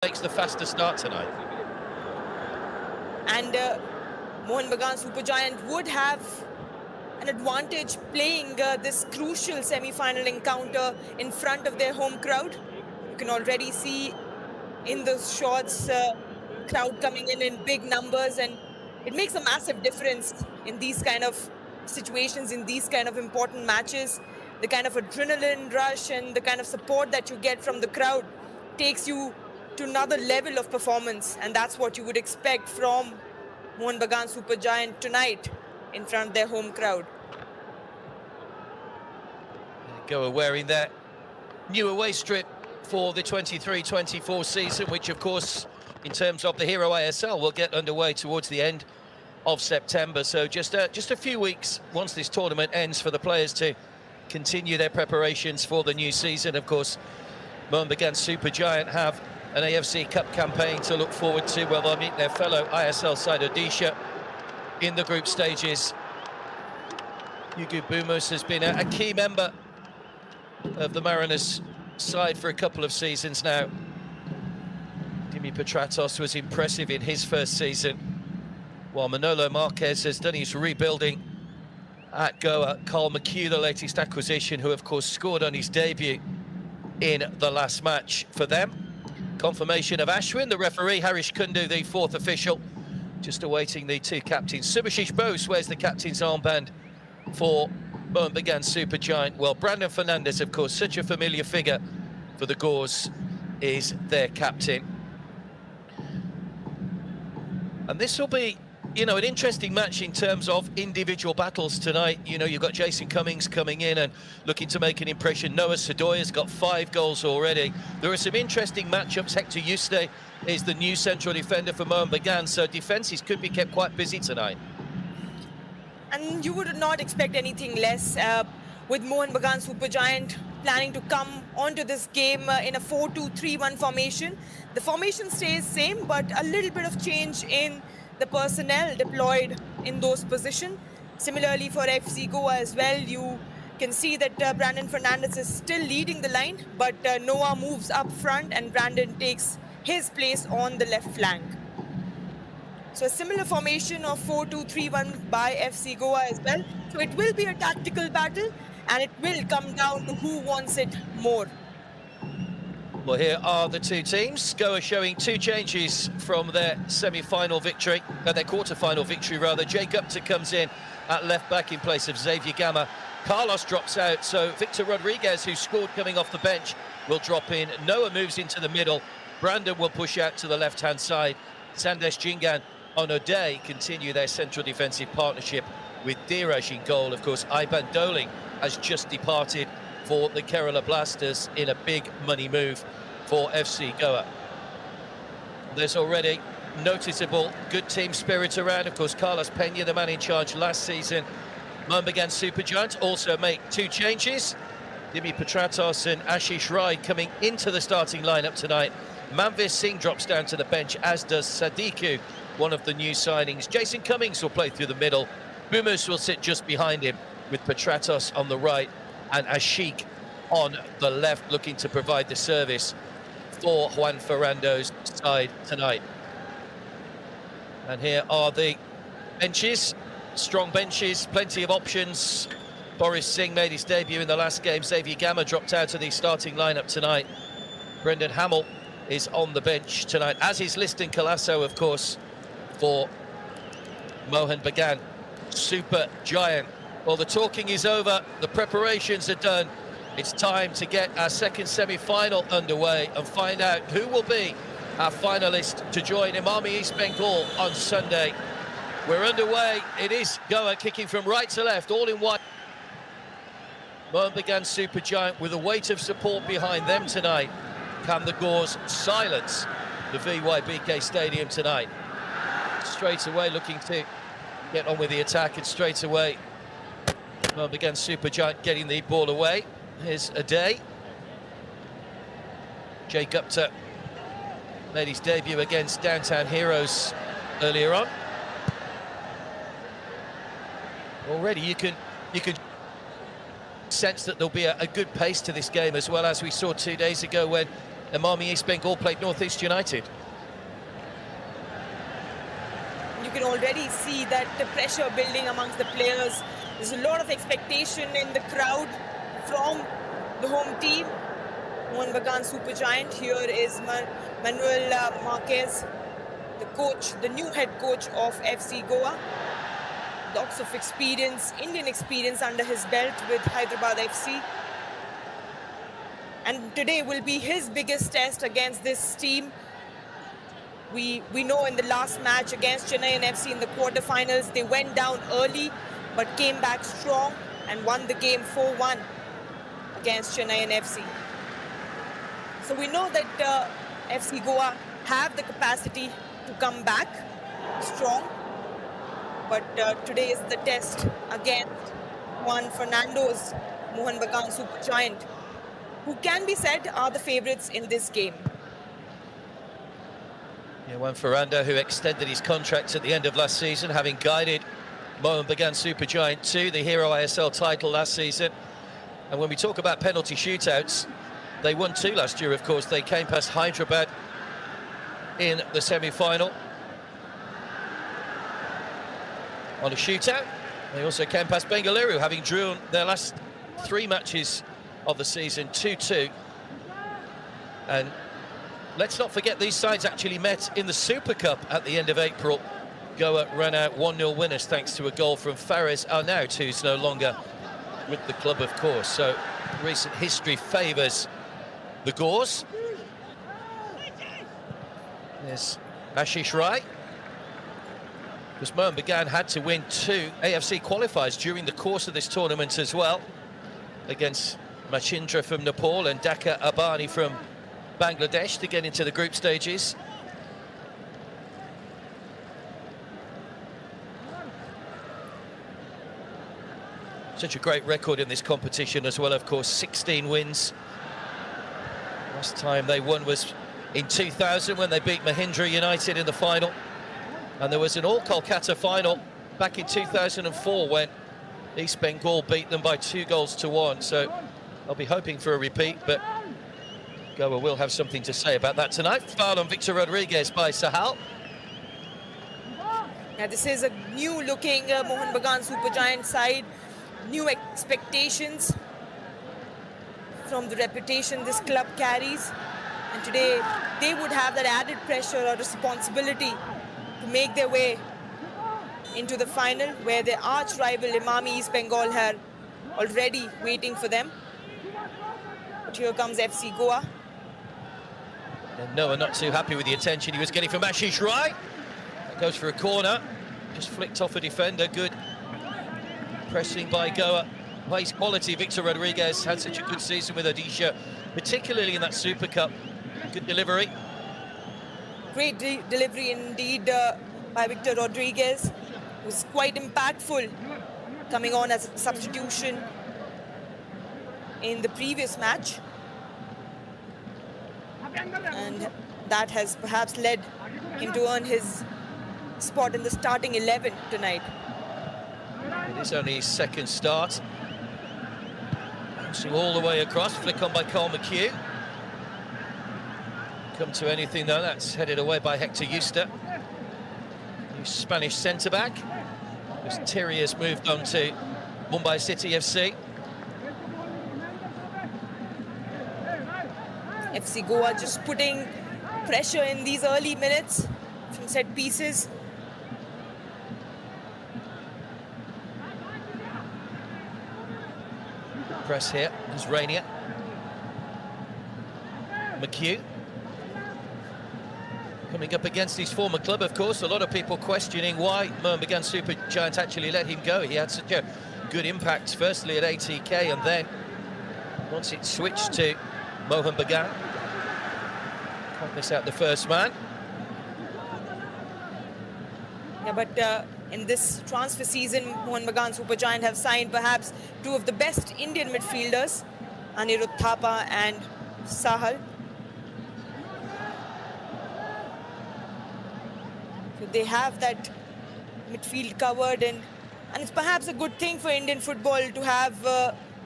makes the faster start tonight. And Mohun Bagan Supergiant would have an advantage playing this crucial semi-final encounter in front of their home crowd. You can already see in those shots crowd coming in big numbers, and it makes a massive difference in these kind of situations, in these kind of important matches. The kind of adrenaline rush and the kind of support that you get from the crowd takes you to another level of performance, and that's what you would expect from Mohun Bagan Supergiant tonight in front of their home crowd. Goa wearing their new away strip for the 23-24 season, which of course, in terms of the Hero ISL, will get underway towards the end of September. So just a few weeks once this tournament ends for the players to continue their preparations for the new season. Of course, Mohun Bagan Supergiant have an AFC Cup campaign to look forward to, where they'll meet their fellow ISL side Odisha in the group stages. Hugo Bumus has been a key member of the Mariners side for a couple of seasons now. Dimi Petratos was impressive in his first season, while Manolo Marquez has done his rebuilding at Goa. Carl McHugh, the latest acquisition, who of course scored on his debut in the last match for them. Confirmation of Ashwin, the referee. Harish Kundu, the fourth official, just awaiting the two captains. Subhashish Bose wears the captain's armband for Mohun Bagan Supergiant. Well, Brandon Fernandez, of course, such a familiar figure for the Gores, is their captain. And this will be, you know, an interesting match in terms of individual battles tonight. You know, you've got Jason Cummings coming in and looking to make an impression. Noah Sadoya's got 5 goals already. There are some interesting matchups. Hector Yuste is the new central defender for Mohun Bagan, so defences could be kept quite busy tonight. And you would not expect anything less with Mohun Bagan Supergiant planning to come onto this game in a 4-2-3-1 formation. The formation stays same, but a little bit of change in the personnel deployed in those positions. Similarly for FC Goa as well, you can see that Brandon Fernandez is still leading the line, but Noah moves up front and Brandon takes his place on the left flank. So a similar formation of 4-2-3-1 by FC Goa as well. So it will be a tactical battle, and it will come down to who wants it more. Well, here are the two teams. Goa showing 2 changes from their semi-final victory, their quarter-final victory rather. Jay Gupta comes in at left back in place of Xavier Gama. Carlos drops out, so Victor Rodriguez, who scored coming off the bench, will drop in. Noah moves into the middle. Brandon will push out to the left-hand side. Sandesh Jingan on O'Day continue their central defensive partnership with Dheeraj in goal. Of course, Ivan Doling has just departed for the Kerala Blasters in a big money move for FC Goa. There's already noticeable good team spirit around. Of course, Carlos Peña, the man in charge last season. Mohun Bagan Supergiant also make 2 changes. Dimi Petratos and Ashish Rai coming into the starting lineup tonight. Manveer Singh drops down to the bench, as does Sadiku, one of the new signings. Jason Cummings will play through the middle. Bumus will sit just behind him, with Petratos on the right and Ashik on the left, looking to provide the service for Juan Ferrando's side tonight. And here are the benches, strong benches, plenty of options. Boris Singh made his debut in the last game. Xavier Gama dropped out of the starting lineup tonight. Brendan Hamill is on the bench tonight, as is Liston Colasso, of course, for Mohun Bagan Supergiant. Well, the talking is over, the preparations are done. It's time to get our second semi-final underway and find out who will be our finalist to join Imami East Bengal on Sunday. We're underway. It is Goa kicking from right to left, all in white. Mohun Bagan Supergiant with a weight of support behind them tonight. Can the Gores silence the VYBK Stadium tonight? Straight away looking to get on with the attack, and straight away Mohun Bagan Supergiant getting the ball away. Here's Aday. Jay Gupta made his debut against Downtown Heroes earlier on. Already you can sense that there'll be a good pace to this game, as well as we saw 2 days ago when Imami East Bengal played North East United. You can already see that the pressure building amongst the players. There's a lot of expectation in the crowd from the home team. Mohun Bagan Supergiant. Here is Manuel Marquez, the coach, the new head coach of FC Goa. Lots of experience, Indian experience under his belt with Hyderabad FC. And today will be his biggest test against this team. We know in the last match against Chennai FC in the quarterfinals, they went down early but came back strong and won the game 4-1 against Chennai FC. So we know that FC Goa have the capacity to come back strong, but today is the test against Juan Fernando's Mohun Bagan Supergiant, who can be said are the favourites in this game. Yeah, Juan Fernando, who extended his contract at the end of last season, having guided Mohun Bagan Supergiant to the Hero ISL title last season. And when we talk about penalty shootouts, they won 2 last year, of course. They came past Hyderabad in the semi-final on a shootout. They also came past Bengaluru, having drawn their last 3 matches of the season 2-2. And let's not forget, these sides actually met in the Super Cup at the end of April. Goa ran out 1-0 winners thanks to a goal from Fares Arnaut, who's no longer with the club, of course. So recent history favours the Gores. There's Ashish Rai. Because Mohun Bagan had to win 2 AFC qualifiers during the course of this tournament as well, against Machindra from Nepal and Dhaka Abani from Bangladesh to get into the group stages. Such a great record in this competition as well, of course, 16 wins. Last time they won was in 2000 when they beat Mahindra United in the final. And there was an all-Kolkata final back in 2004 when East Bengal beat them by 2-1. So I'll be hoping for a repeat, but Goa will have something to say about that tonight. Foul on Victor Rodriguez by Sahal. Yeah, this is a new-looking Mohun Bagan Supergiant side. New expectations from the reputation this club carries. And today, they would have that added pressure or responsibility to make their way into the final, where their arch-rival Imami East Bengal are already waiting for them. But here comes FC Goa. And Noah not too happy with the attention he was getting from Ashish Rai. That goes for a corner. Just flicked off a defender. Good pressing by Goa. High quality. Victor Rodriguez had such a good season with Odisha, particularly in that Super Cup. Good delivery. Great delivery indeed by Victor Rodriguez. It was quite impactful, coming on as a substitution in the previous match. And that has perhaps led him to earn his spot in the starting 11 tonight. It is only his second start. Bouncing all the way across, flick on by Carl McHugh. Come to anything though, that's headed away by Hector Yusta. New Spanish centre-back. As Thierry has moved on to Mumbai City FC. FC Goa just putting pressure in these early minutes from set pieces. Press here is Rainier. McHugh. Coming up against his former club, of course. A lot of people questioning why Mohun Bagan Supergiant actually let him go. He had such a good impact, firstly at ATK, and then once it switched to Mohun Bagan. Can't miss out the first man. Yeah, but in this transfer season, Mohun Bagan Supergiant have signed perhaps 2 of the best Indian midfielders, Anirudh Thapa and Sahal. So they have that midfield covered, and it's perhaps a good thing for Indian football to have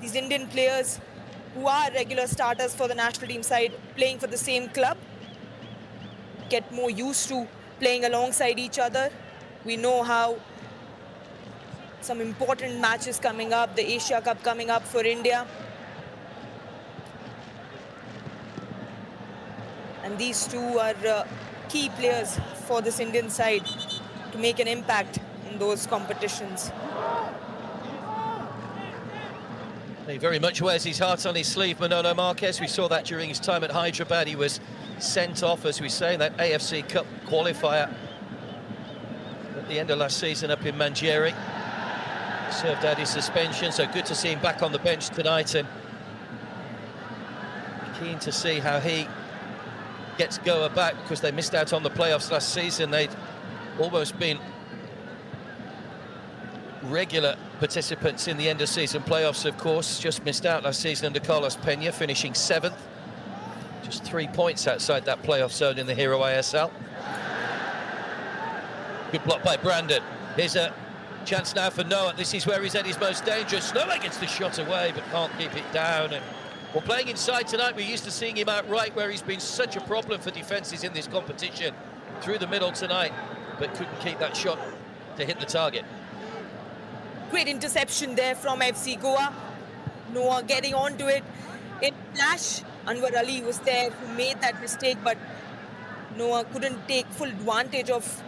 these Indian players who are regular starters for the national team side playing for the same club get more used to playing alongside each other. We know how some important matches coming up, the Asia Cup coming up for India. And these two are key players for this Indian side to make an impact in those competitions. He very much wears his heart on his sleeve, Manolo Marquez. We saw that during his time at Hyderabad. He was sent off, as we say, in that AFC Cup qualifier at the end of last season up in Manjeri. Served out his suspension, so good to see him back on the bench tonight, and keen to see how he gets Goa back, because they missed out on the playoffs last season. They'd almost been regular participants in the end of season playoffs, of course. Just missed out last season under Carlos Peña, finishing 7th. Just 3 points outside that playoff zone in the Hero ISL. Good block by Brandon. Here's a chance now for Noah. This is where he's at his most dangerous. Noah gets the shot away, but can't keep it down. And we're playing inside tonight. We're used to seeing him out right, where he's been such a problem for defences in this competition. Through the middle tonight, but couldn't keep that shot to hit the target. Great interception there from FC Goa. Noah getting onto it in flash. Anwar Ali was there who made that mistake, but Noah couldn't take full advantage of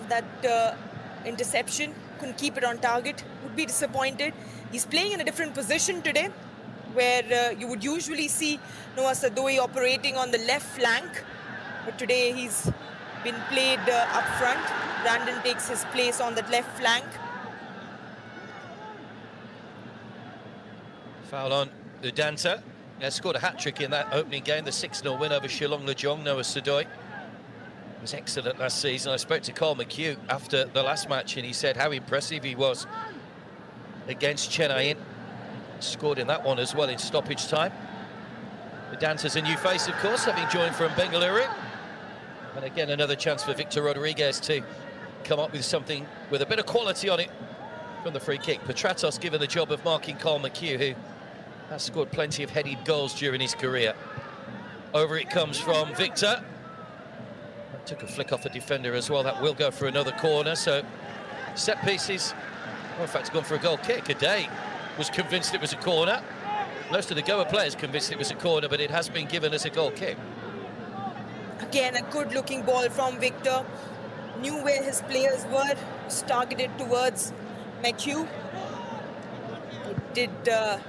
that interception. Couldn't keep it on target. Would be disappointed. He's playing in a different position today, where you would usually see Noah Sadoi operating on the left flank, but today he's been played up front. Brandon takes his place on that left flank. Foul on Udanta. He scored a hat-trick in that opening game, the 6-0 win over Shillong Lejong. Noah Sadoi was excellent last season. I spoke to Carl McHugh after the last match, and he said how impressive he was against Chennai. Scored in that one as well in stoppage time. Udanta's a new face, of course, having joined from Bengaluru. And again, another chance for Victor Rodriguez to come up with something with a bit of quality on it from the free kick. Petratos given the job of marking Carl McHugh, who has scored plenty of headed goals during his career. Over it comes from Victor. That took a flick off a defender as well. That will go for another corner. So set pieces. Well, in fact, gone for a goal kick. Aday was convinced it was a corner. Most of the Goa players convinced it was a corner, but it has been given as a goal kick. Again, a good-looking ball from Victor. Knew where his players were. Was targeted towards McHugh. It did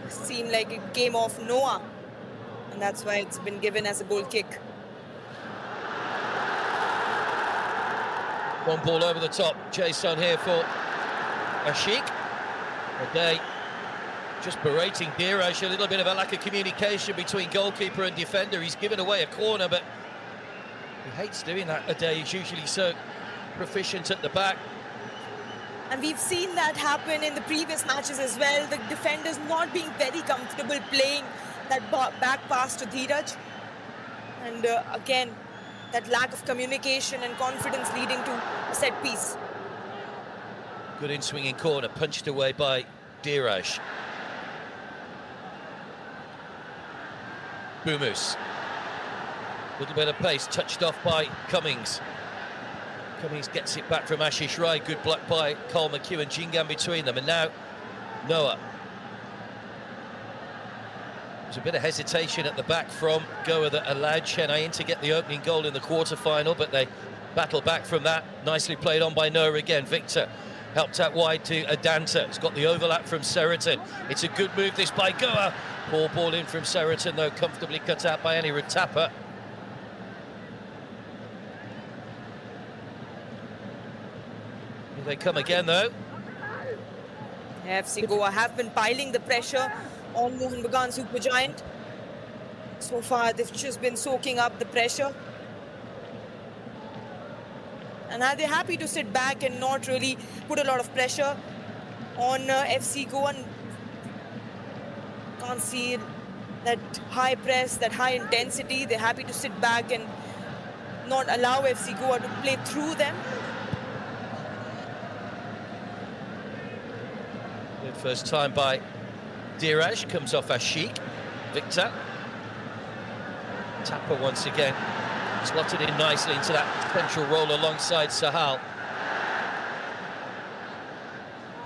seem like it came off Noah, and that's why it's been given as a goal kick. One ball over the top. Jason here for Ashik. Aday just berating Biraj. A little bit of a lack of communication between goalkeeper and defender. He's given away a corner, but he hates doing that. Aday is usually so proficient at the back. And we've seen that happen in the previous matches as well. The defenders not being very comfortable playing that back pass to Dheeraj. And again, that lack of communication and confidence leading to a set piece. Good in-swinging corner, punched away by Dheeraj. Bumus. Little bit of pace, touched off by Cummings. Cummings gets it back from Ashish Rai. Good block by Carl McHugh and Jhingan between them. And now Noah. There's a bit of hesitation at the back from Goa that allowed Chennai to get the opening goal in the quarter-final, but they battle back from that. Nicely played on by Noah again. Victor helped out wide to Udanta. He's got the overlap from Seriton. It's a good move, this, by Goa. Poor ball in from Seriton, though, comfortably cut out by Anirudh Thapa. Here they come again, though. FC Goa have been piling the pressure on Mohun Bagan Supergiant. So far, they've just been soaking up the pressure. And now they're happy to sit back and not really put a lot of pressure on FC Goa. Can't see that high press, that high intensity. They're happy to sit back and not allow FC Goa to play through them. Good first time by Dheeraj, comes off Ashik. Victor. Tapper once again. Slotted in nicely into that central role alongside Sahal.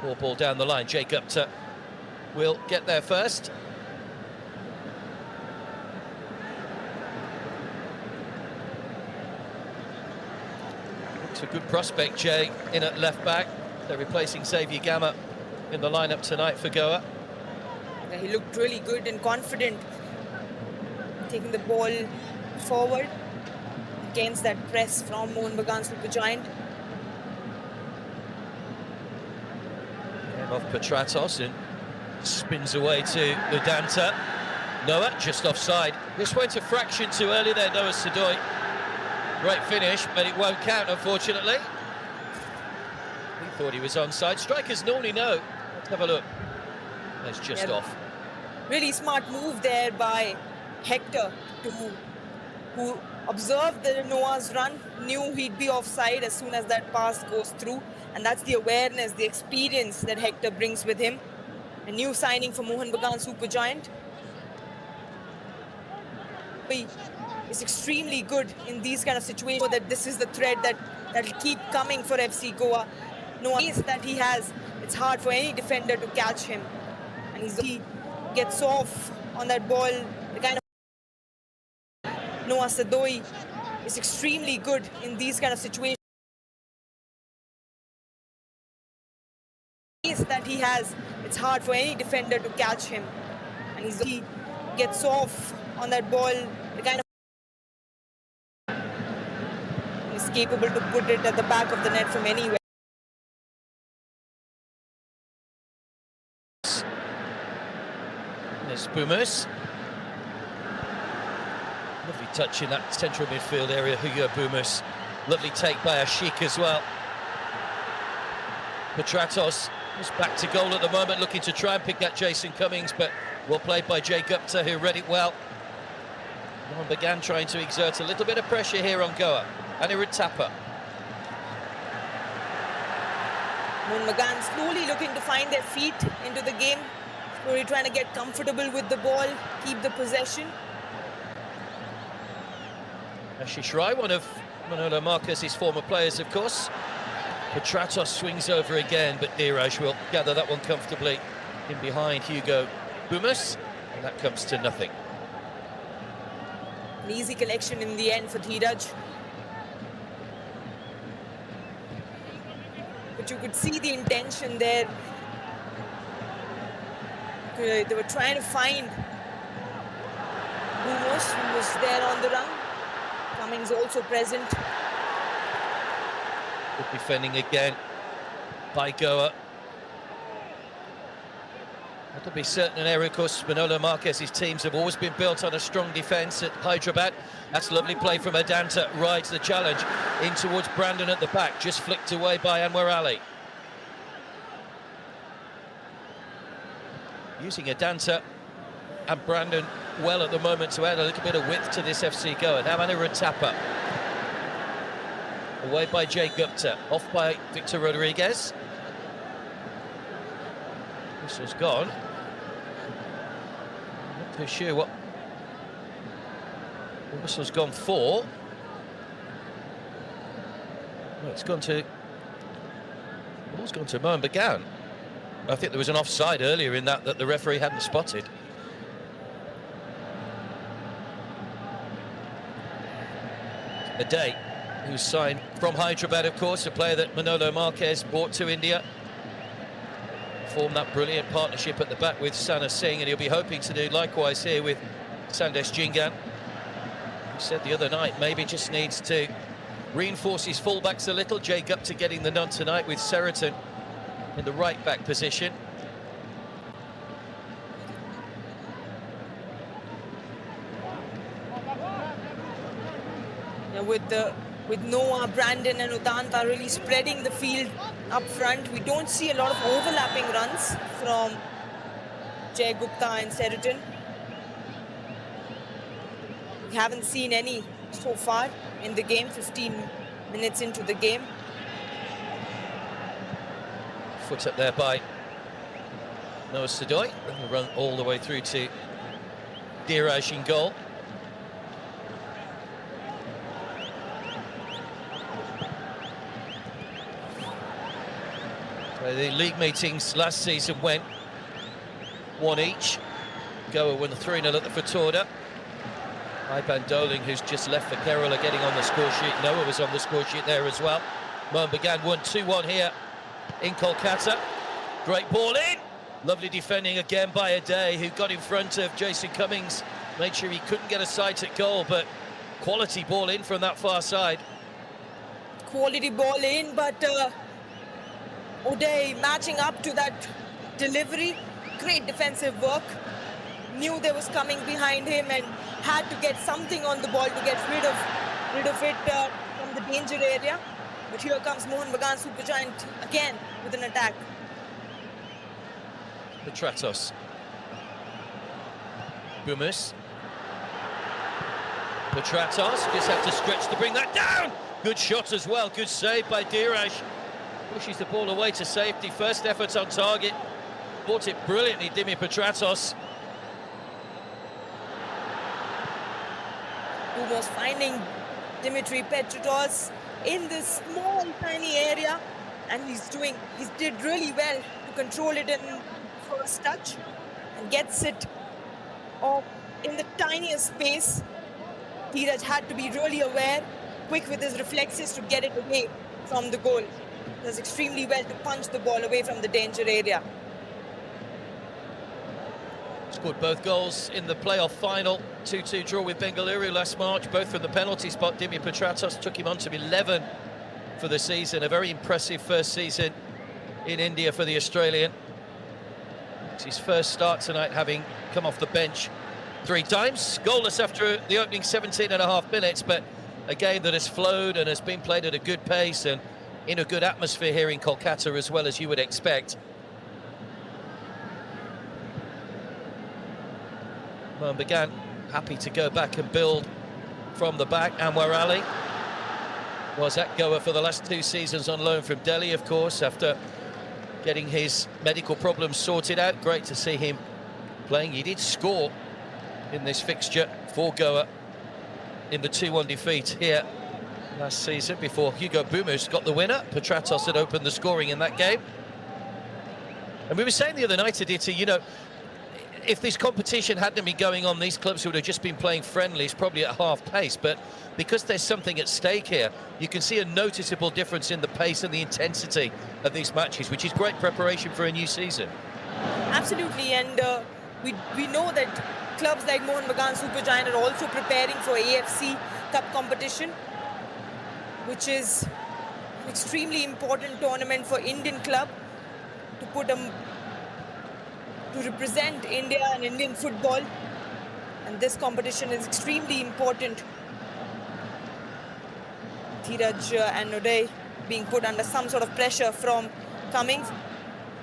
Poor ball down the line. Jay Gupta will get there first. It's a good prospect, Jay, in at left back. They're replacing Xavier Gamma in the lineup tonight for Goa. Yeah, he looked really good and confident, taking the ball forward against that press from Mohun Bagan Supergiant. Off Petratos and spins away to Udanta. Noah just offside. This went a fraction too early there, Noah Sadoy. Great finish, but it won't count, unfortunately. He thought he was onside. Strikers normally know. Let's have a look. It's just off. Really smart move there by Hector, who observed the Noah's run, knew he'd be offside as soon as that pass goes through. And that's the awareness, the experience that Hector brings with him. A new signing for Mohun Bagan Supergiant. He is extremely good in these kind of situations, that this is the thread that'll keep coming for FC Goa. No pace that he has, it's hard for any defender to catch him. And he gets off on that ball. The kind of Noah Sadoy is extremely good in these kind of situations. That he has, it's hard for any defender to catch him, and he gets off on that ball. The kind of is capable to put it at the back of the net from anywhere. There's Boomers. Lovely touch in that central midfield area, Hugo Boomers. Lovely take by Ashik as well. Petratos is back to goal at the moment, looking to try and pick that Jason Cummings, but well played by Jay Gupta, who read it well. Mohun Bagan trying to exert a little bit of pressure here on Goa. Anirudh Thapa. Mohun Bagan slowly looking to find their feet into the game, slowly trying to get comfortable with the ball, keep the possession. Ashish Rai, one of Manolo Marquez's former players, of course. Petratos swings over again, but Dheeraj will gather that one comfortably in behind Hugo Boomers, and that comes to nothing. An easy collection in the end for Dheeraj. But you could see the intention there. They were trying to find Boomers, who was there on the run. Cummings also present. Good defending again by Goa. That'll be certain an error, of course. Manolo Marquez's teams have always been built on a strong defence at Hyderabad. That's a lovely play from Adanta, rides the challenge in towards Brandon at the back, just flicked away by Anwar Ali. Using Adanta and Brandon well at the moment to add a little bit of width to this FC Goa. Now Anirudh Thapa. Away by Jay Gupta, off by Victor Rodriguez. Whistle's gone. Not too sure what the whistle's gone for. Well, it's gone to... The ball's gone to Mohun Bagan. I think there was an offside earlier in that the referee hadn't spotted. A day. Who's signed from Hyderabad, of course, a player that Manolo Marquez brought to India. Formed that brilliant partnership at the back with Sana Singh, and he'll be hoping to do likewise here with Sandesh Jingan. He said the other night maybe just needs to reinforce his fullbacks a little. Jay Gupta getting the nod tonight with Sheraton in the right-back position. With Noah, Brandon and Udanta really spreading the field up front, we don't see a lot of overlapping runs from Jay Gupta and Sheraton. We haven't seen any so far in the game, 15 minutes into the game. Foot up there by Noah Sadoy. Run all the way through to Dheeraj in goal. So the league meetings last season went one each. Goa won 3-0 at the Fatorda. Iban Doling, who's just left for Kerala, getting on the score sheet. Noah was on the score sheet there as well. Mohun Bagan won 2-1 here in Kolkata. Great ball in. Lovely defending again by Ade, who got in front of Jason Cummings. Made sure he couldn't get a sight at goal, but quality ball in from that far side. Quality ball in, but Uday matching up to that delivery. Great defensive work. Knew there was coming behind him and had to get something on the ball to get rid of it from the danger area. But here comes Mohun Bagan Supergiant again with an attack. Petratos. Bumus. Petratos just had to stretch to bring that down. Good shot as well. Good save by Dheeraj. Pushes the ball away to safety. First effort on target. Bought it brilliantly, Dimi Petratos. Who was finding Dimitri Petratos in this small, tiny area, and he did really well to control it in first touch and gets it off in the tiniest space. Dheeraj had to be really aware, quick with his reflexes to get it away from the goal. Does extremely well to punch the ball away from the danger area. Scored both goals in the playoff final. 2-2 draw with Bengaluru last March, both from the penalty spot. Dimi Petratos took him on to 11 for the season. A very impressive first season in India for the Australian. It's his first start tonight, having come off the bench 3 times. Goalless after the opening 17.5 minutes, but a game that has flowed and has been played at a good pace and in a good atmosphere here in Kolkata, as well as you would expect. Mohun Bagan happy to go back and build from the back. Anwar Ali was at Goa for the last 2 seasons on loan from Delhi, of course, after getting his medical problems sorted out. Great to see him playing. He did score in this fixture for Goa in the 2-1 defeat here last season before Hugo Bumus got the winner. Petratos had opened the scoring in that game. And we were saying the other night, Aditya, you know, if this competition hadn't been going on, these clubs would have just been playing friendlies, probably at half pace. But because there's something at stake here, you can see a noticeable difference in the pace and the intensity of these matches, which is great preparation for a new season. Absolutely, and we know that clubs like Mohun Bagan Supergiant are also preparing for AFC Cup competition, which is an extremely important tournament for Indian club to represent India and Indian football, and this competition is extremely important. Dheeraj and Uday being put under some sort of pressure from Cummings,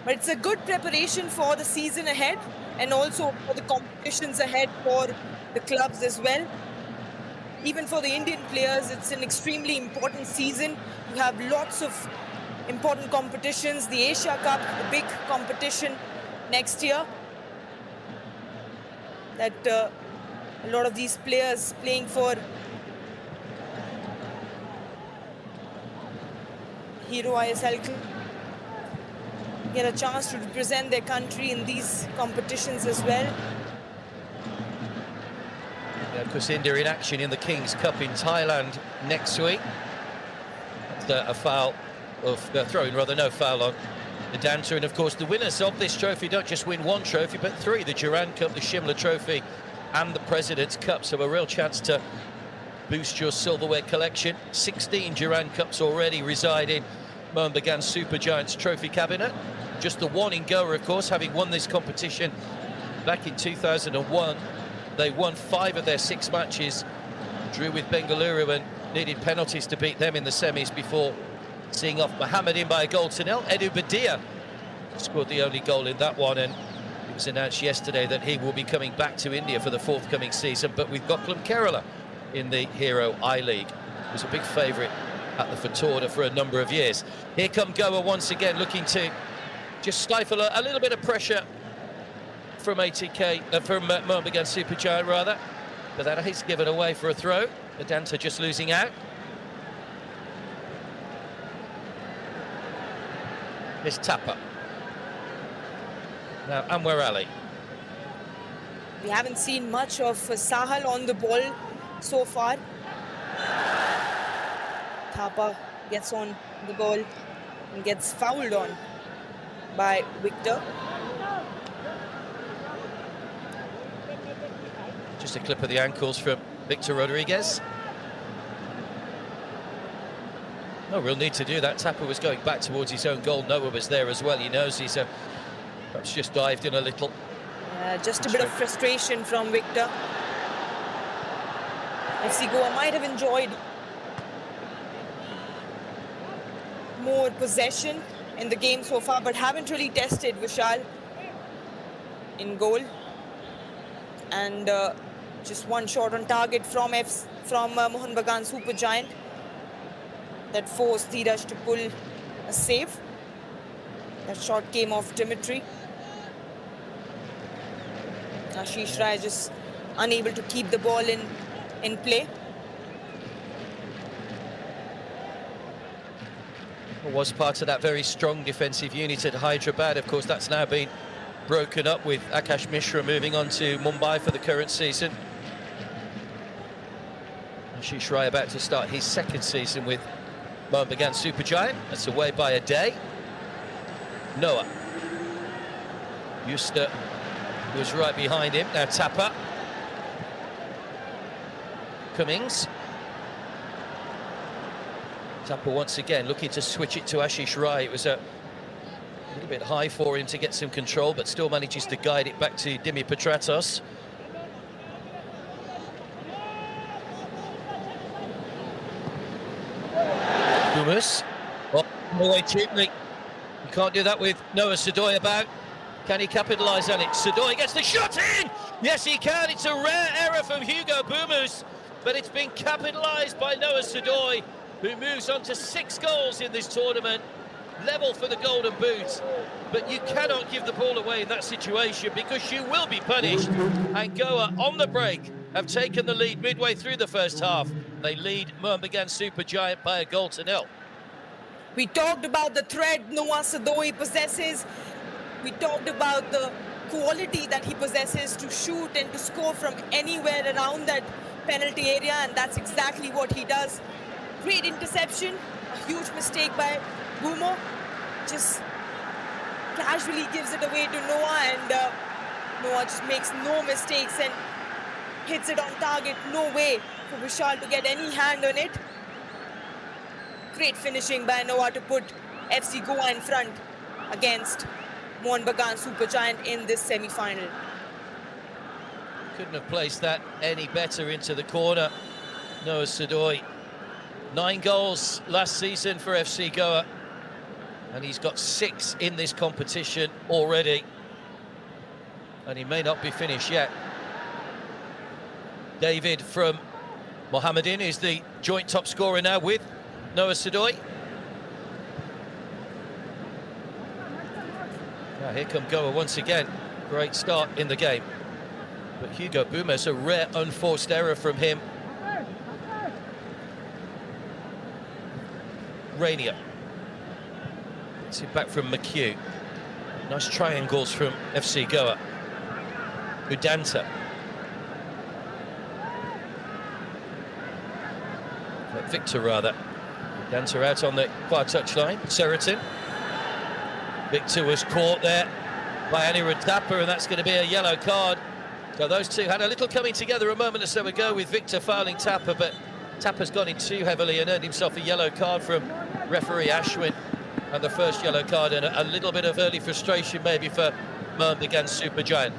but it's a good preparation for the season ahead and also for the competitions ahead for the clubs as well. Even for the Indian players, it's an extremely important season. You have lots of important competitions, the Asia Cup, the big competition next year, that a lot of these players playing for Hero ISL get a chance to represent their country in these competitions as well. Yeah, of course, India in action in the King's Cup in Thailand next week. That's a foul of throwing, rather, no foul on Vedanta. And of course, the winners of this trophy don't just win 1 trophy, but 3: the Durand Cup, the Shimla Trophy, and the President's Cup. So a real chance to boost your silverware collection. 16 Durand Cups already reside in Mohun Bagan Supergiant's trophy cabinet. Just the one in Goa, of course, having won this competition back in 2001. They won 5 of their 6 matches, drew with Bengaluru and needed penalties to beat them in the semis before seeing off Mohammedan by a goal to nil. Edu Badia scored the only goal in that one, and it was announced yesterday that he will be coming back to India for the forthcoming season, but with Gokulam Kerala in the Hero I-League. He was a big favourite at the Fatorda for a number of years. Here come Goa once again, looking to just stifle a little bit of pressure from Mohun Bagan Supergiant rather, but that is given away for a throw. Vedanta just losing out. Here's Thapa. Now Anwar Ali. We haven't seen much of Sahal on the ball so far. Thapa gets on the ball and gets fouled on by Victor. Just a clip of the ankles from Victor Rodriguez. No real need to do that. Thapa was going back towards his own goal. Noah was there as well. He knows he's perhaps just dived in a little. Just a bit of frustration from Victor. FC Goa might have enjoyed more possession in the game so far, but haven't really tested Vishal in goal. And just one shot on target from Mohun Bagan Supergiant that forced Dheeraj to pull a save. That shot came off Dimitri. Ashish Rai just unable to keep the ball in play. Was part of that very strong defensive unit at Hyderabad. Of course, that's now been broken up with Akash Mishra moving on to Mumbai for the current season. Ashish Rai about to start his second season with Mohun Bagan Supergiant. That's away by a day. Noah. Yusta was right behind him. Now Thapa. Cummings. Thapa once again looking to switch it to Ashish Rai. It was a little bit high for him to get some control, but still manages to guide it back to Dimi Petratos. Dumas. Oh, away cheaply. You can't do that with Noah Sadoy about. Can he capitalise on it? Sadoy gets the shot in! Yes, he can. It's a rare error from Hugo Bumus, but it's been capitalised by Noah Sadoy, who moves on to 6 goals in this tournament. Level for the Golden Boot, but you cannot give the ball away in that situation because you will be punished. And Goa, on the break, have taken the lead midway through the first half. They lead Mohun Bagan Supergiant by 1-0. We talked about the threat Noah Sadoy possesses. We talked about the quality that he possesses to shoot and to score from anywhere around that penalty area, and that's exactly what he does. Great interception, a huge mistake by Bumo. Just casually gives it away to Noah, and Noah just makes no mistakes and hits it on target. No way for Vishal to get any hand on it. Great finishing by Noah to put FC Goa in front against Mohun Bagan Supergiant in this semi-final. Couldn't have placed that any better into the corner. Noah Sadoy, 9 goals last season for FC Goa, and he's got 6 in this competition already, and he may not be finished yet. David from Mohammedan is the joint top scorer now with Noah Sadoy. Now here come Goa once again. Great start in the game, but Hugo Bumas, a rare unforced error from him. Rainier. It's it back from McHugh. Nice triangles from FC Goa. Udanta. Victor rather. Udanta out on the far touchline. Sheraton. Victor was caught there by Anirudh Thapa, and that's going to be a yellow card. So those two had a little coming together a moment or so ago with Victor fouling Thapa, but Tapa's gone in too heavily and earned himself a yellow card from referee Ashwin, and the first yellow card, and a little bit of early frustration maybe for Mohun Bagan Supergiant.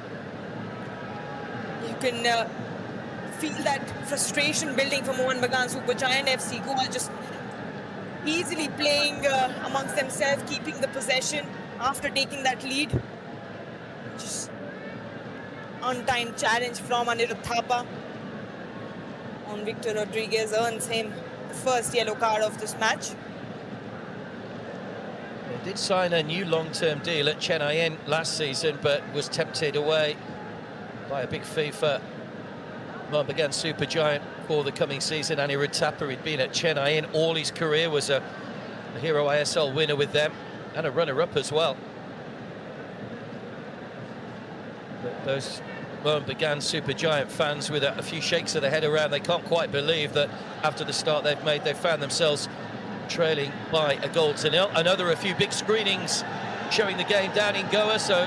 You can feel that frustration building for Mohun Bagan Supergiant. FC Goa just easily playing amongst themselves, keeping the possession after taking that lead. Just untimed challenge from Anirudh Thapa on Victor Rodriguez earns him the first yellow card of this match. Did sign a new long-term deal at Chennai last season, but was tempted away by a big fee for Mohun Bagan supergiant for the coming season. Anirudh Thapa, he'd been at Chennai all his career, was a Hero ISL winner with them and a runner-up as well. But those Mohun Bagan supergiant fans with a few shakes of the head around, they can't quite believe that after the start they've made, they've found themselves trailing by a goal to nil. I know there are a few big screenings showing the game down in Goa, so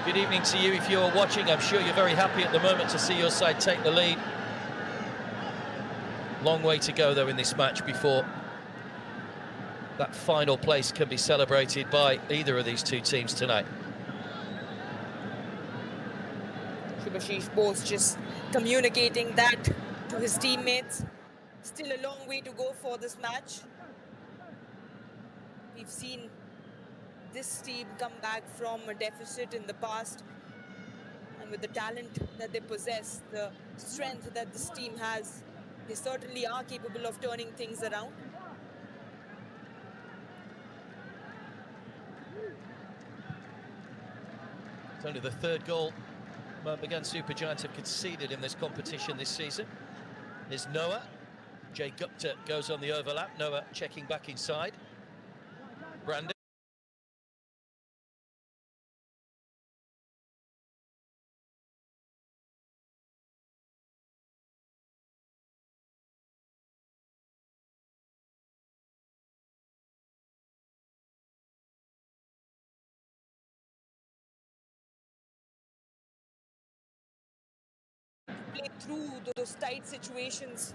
good evening to you if you're watching. I'm sure you're very happy at the moment to see your side take the lead. Long way to go, though, in this match before that final place can be celebrated by either of these two teams tonight. Subhashish Bose just communicating that to his teammates. Still a long way to go for this match. We've seen this team come back from a deficit in the past, and with the talent that they possess, the strength that this team has, they certainly are capable of turning things around. It's only the third goal Mohun Bagan supergiants have conceded in this competition this season. There's Noah. Jay Gupta goes on the overlap. Noah checking back inside. Brandon. Play through those tight situations.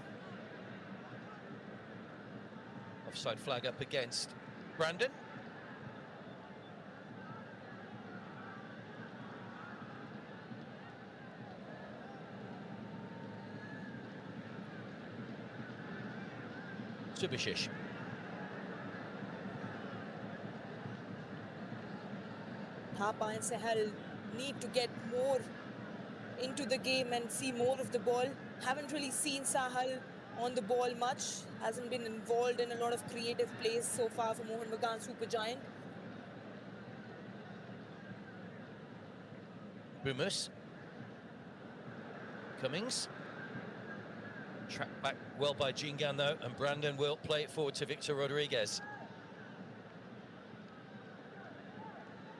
Offside flag up against Brandon. Subhashish. Thapa and Sahal need to get more into the game and see more of the ball. Haven't really seen Sahal on the ball much. Hasn't been involved in a lot of creative plays so far for Mohun Bagan supergiant. Bumus. Cummings. Tracked back well by Jingan though, and Brandon will play it forward to Victor Rodriguez.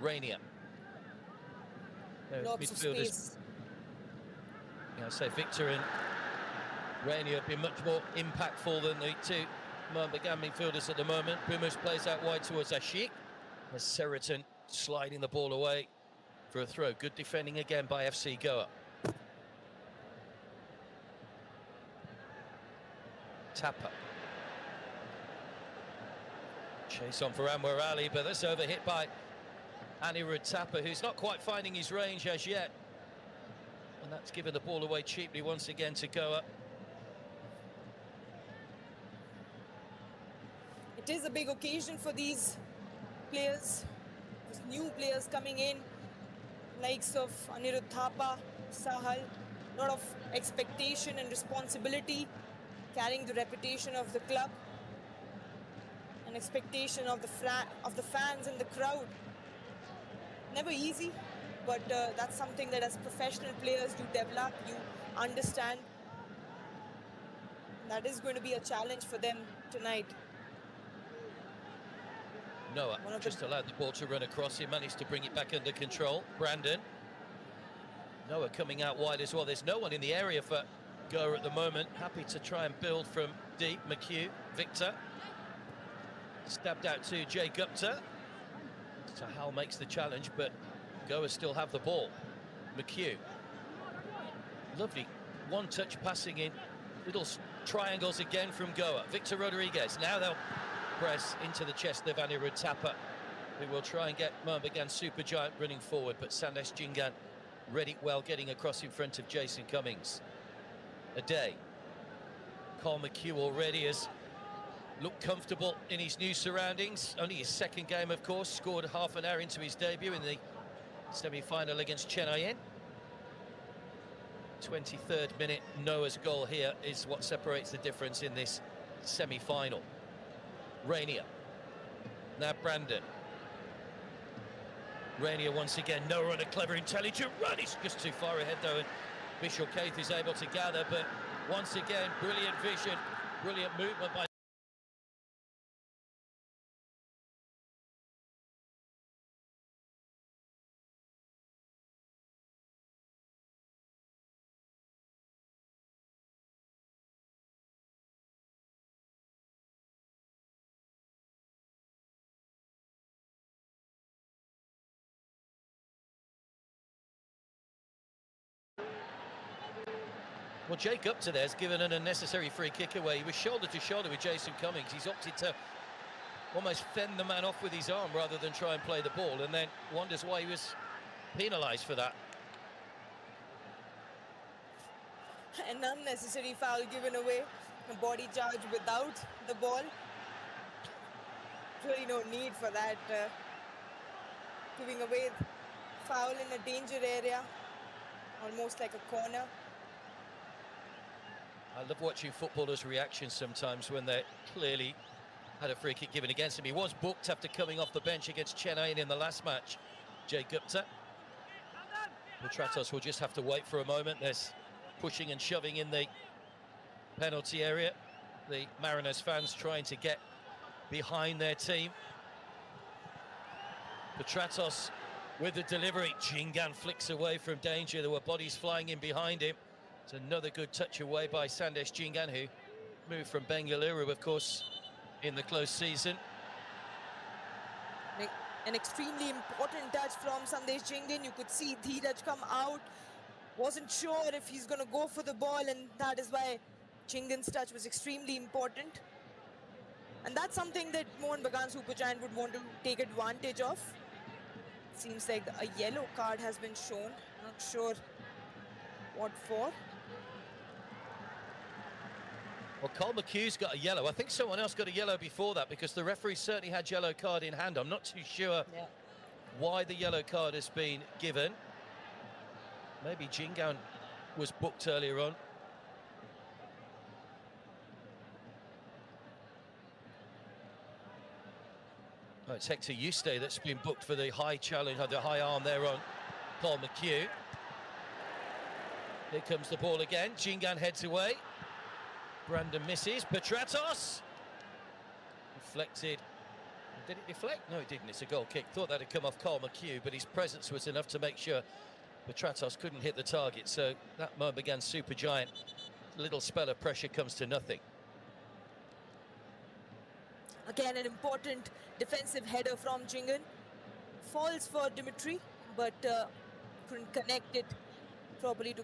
Rainier. Lots of space. I say Victor and Rainier have been much more impactful than the two Mohun Bagan midfielders at the moment. Bumus plays out wide towards Ashik. As Seriton sliding the ball away for a throw. Good defending again by FC Goa. Thapa. Chase on for Anwar Ali, but that's overhit by Anirudh Thapa, who's not quite finding his range as yet. And that's given the ball away cheaply once again to Goa. It is a big occasion for these players, these new players coming in, likes of Anirudh Thapa, Sahal. A lot of expectation and responsibility, carrying the reputation of the club, and expectation of the fans and the crowd. Never easy, but that's something that as professional players do develop, you understand. That is going to be a challenge for them tonight. Noah just allowed the ball to run across. He managed to bring it back under control. Brandon. Noah coming out wide as well. There's no one in the area for Goa at the moment. Happy to try and build from deep. McHugh, Victor. Stabbed out to Jay Gupta. Sahal makes the challenge, but Goa still have the ball. McHugh. Lovely one-touch passing in. Little triangles again from Goa. Victor Rodriguez. Now they'll press into the chest of Anirudh Thapa, who will try and get Mohun Bagan supergiant running forward, but Sandesh Jingan read it well, getting across in front of Jason Cummings. A day. Carl McHugh already has looked comfortable in his new surroundings. Only his second game, of course. Scored half an hour into his debut in the semi-final against Chennai. 23rd minute, Noah's goal here is what separates the difference in this semi-final. Rainier. Now Brandon. Rainier once again, no run, a clever, intelligent run. He's just too far ahead though, and Vishal Kaith is able to gather. But once again, brilliant vision, brilliant movement by well, Jake Gupta there's given an unnecessary free kick away. He was shoulder to shoulder with Jason Cummings. He's opted to almost fend the man off with his arm rather than try and play the ball, and then wonders why he was penalised for that. An unnecessary foul given away, a body charge without the ball. Really no need for that. Giving away foul in a danger area, almost like a corner. I love watching footballers' reactions sometimes when they clearly had a free kick given against him. He was booked after coming off the bench against Chennai in the last match, Jay Gupta. Petratos will just have to wait for a moment. There's pushing and shoving in the penalty area. The Mariners fans trying to get behind their team. Petratos with the delivery. Jhingan flicks away from danger. There were bodies flying in behind him. It's another good touch away by Sandesh Jhingan, who moved from Bengaluru, of course, in the close season. An extremely important touch from Sandesh Jhingan. You could see Dheeraj come out. Wasn't sure if he's going to go for the ball, and that is why Jhingan's touch was extremely important. And that's something that Mohan Bagan Super Giant would want to take advantage of. Seems like a yellow card has been shown. Not sure what for. Well, Cole McHugh's got a yellow. I think someone else got a yellow before that, because the referee certainly had yellow card in hand. I'm not too sure why the yellow card has been given. Maybe Jhingan was booked earlier on. Oh, it's Hector Yuste that's been booked for the high challenge, the high arm there on Cole McHugh. Here comes the ball again. Jhingan heads away. Brandon misses. Petratos deflected. Did it deflect? No, it didn't. It's a goal kick. Thought that had come off Cole McHugh, but his presence was enough to make sure Petratos couldn't hit the target. So that Mohan Bagan Super Giant, little spell of pressure comes to nothing. Again, an important defensive header from Jhingan. Falls for Dimitri, but couldn't connect it properly to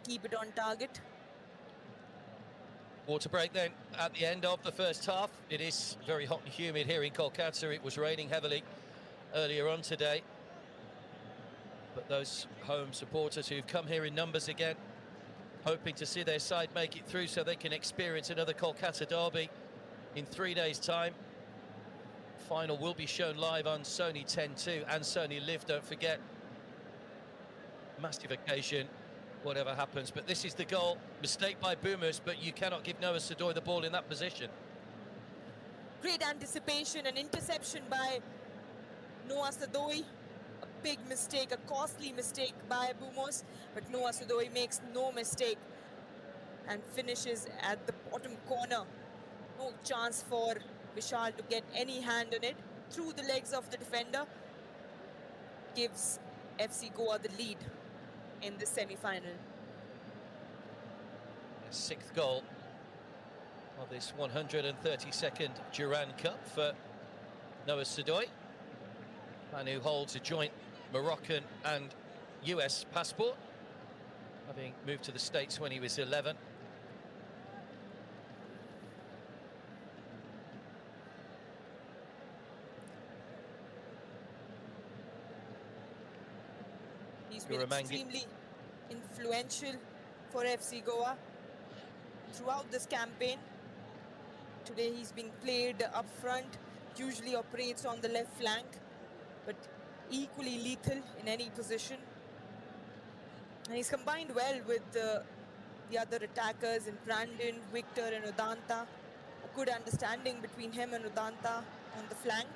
keep it on target. Water break then at the end of the first half. It is very hot and humid here in Kolkata. It was raining heavily earlier on today. But those home supporters who've come here in numbers again, hoping to see their side make it through so they can experience another Kolkata derby in 3 days' time. Final will be shown live on Sony 10.2 and Sony Live, don't forget. Massive occasion, whatever happens. But this is the goal. Mistake by Boomers, but you cannot give Noah Sadoy the ball in that position. Great anticipation and interception by Noah Sadoy. A big mistake, a costly mistake by Boomers, but Noah Sadoy makes no mistake and finishes at the bottom corner. No chance for Vishal to get any hand on it. Through the legs of the defender, gives FC Goa the lead in the semi-final. Sixth goal of this 132nd Duran Cup for Noah Sadoy, man who holds a joint Moroccan and US passport, having moved to the States when he was 11. He's been extremely influential for FC Goa throughout this campaign. Today he's being played up front, usually operates on the left flank, but equally lethal in any position. And he's combined well with the other attackers in Brandon, Victor and Udanta. A good understanding between him and Udanta on the flank.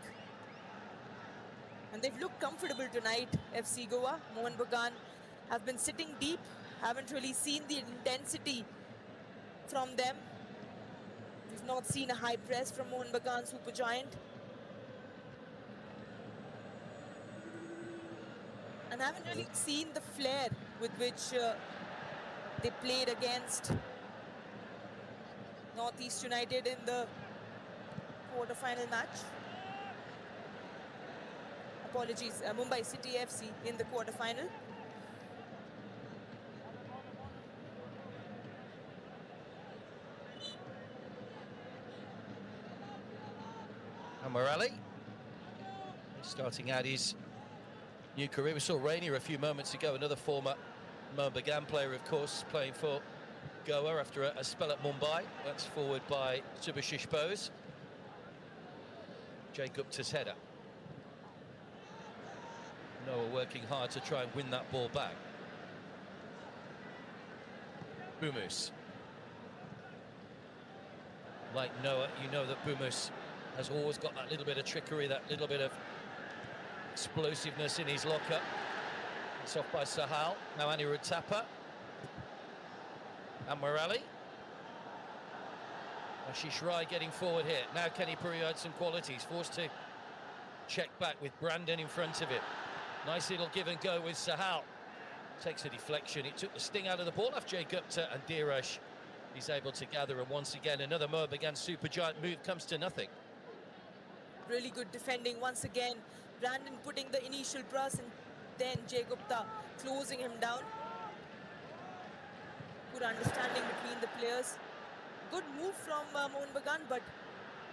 And they've looked comfortable tonight, FC Goa. Mohun Bagan have been sitting deep, haven't really seen the intensity from them. We've not seen a high press from Mohun Bagan Supergiant. And haven't really seen the flair with which they played against Northeast United in the quarter-final match. Apologies, Mumbai City FC in the quarter-final. And Morelli, starting out his new career. We saw Rainier a few moments ago, another former Mohun Bagan player, of course, playing for Goa after a spell at Mumbai. That's forward by Subhashish Bose. Jay Gupta's header. Noah working hard to try and win that ball back. Bumus. Like Noah, you know that Bumus has always got that little bit of trickery, that little bit of explosiveness in his locker. It's off by Sahal. Now Anirudh Thapa. And Morelli. Ashish Rai getting forward here. Now Kenny Puri had some qualities. Forced to check back with Brandon in front of him. Nice little give and go with Sahal. Takes a deflection. It took the sting out of the ball off Jay Gupta, and Dheeraj is able to gather. And once again, another Mohun Bagan Supergiant move comes to nothing. Really good defending once again. Brandon putting the initial press and then Jay Gupta closing him down. Good understanding between the players. Good move from Mohun Bagan, but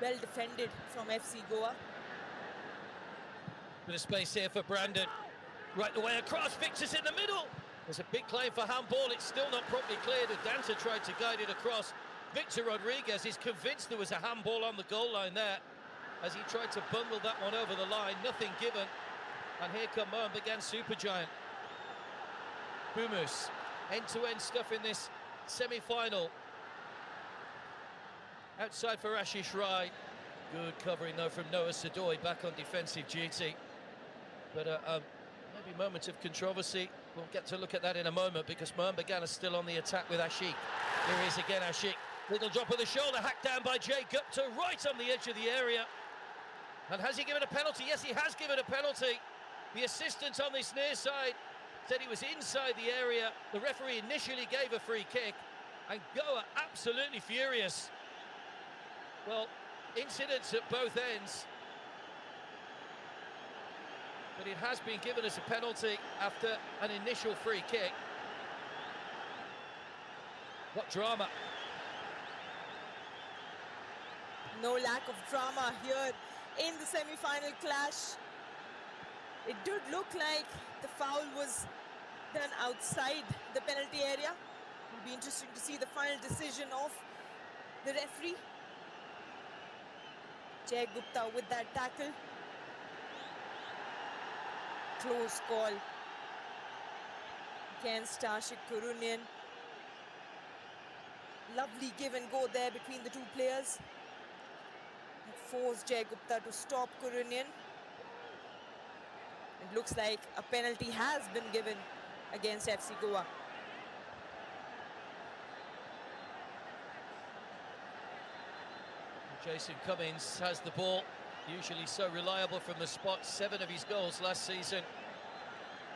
well defended from FC Goa. Bit of space here for Brandon. Right the way across, Victor's in the middle. There's a big claim for handball. It's still not properly cleared. Adanta tried to guide it across. Victor Rodriguez is convinced there was a handball on the goal line there as he tried to bundle that one over the line. Nothing given. And here come Mohun Bagan Supergiant. Bumus, end-to-end stuff in this semi-final. Outside for Ashish Rai. Good covering though from Noah Sadoy, back on defensive duty. But maybe moments of controversy. We'll get to look at that in a moment because Mohun Bagan is still on the attack with Ashik. Here he is again, Ashik. Little drop of the shoulder, hacked down by Jay Gupta, right on the edge of the area. And has he given a penalty? Yes, he has given a penalty. The assistant on this near side said he was inside the area. The referee initially gave a free kick, and Goa absolutely furious. Well, incidents at both ends. But it has been given as a penalty after an initial free kick. What drama. No lack of drama here in the semi-final clash. It did look like the foul was done outside the penalty area. It'll be interesting to see the final decision of the referee. Jay Gupta with that tackle. Close call against Ashik Kurunian. Lovely give and go there between the two players. It forced Jay Gupta to stop Kurunian. It looks like a penalty has been given against FC Goa. Jason Cummins has the ball, usually so reliable from the spot. 7 of his goals last season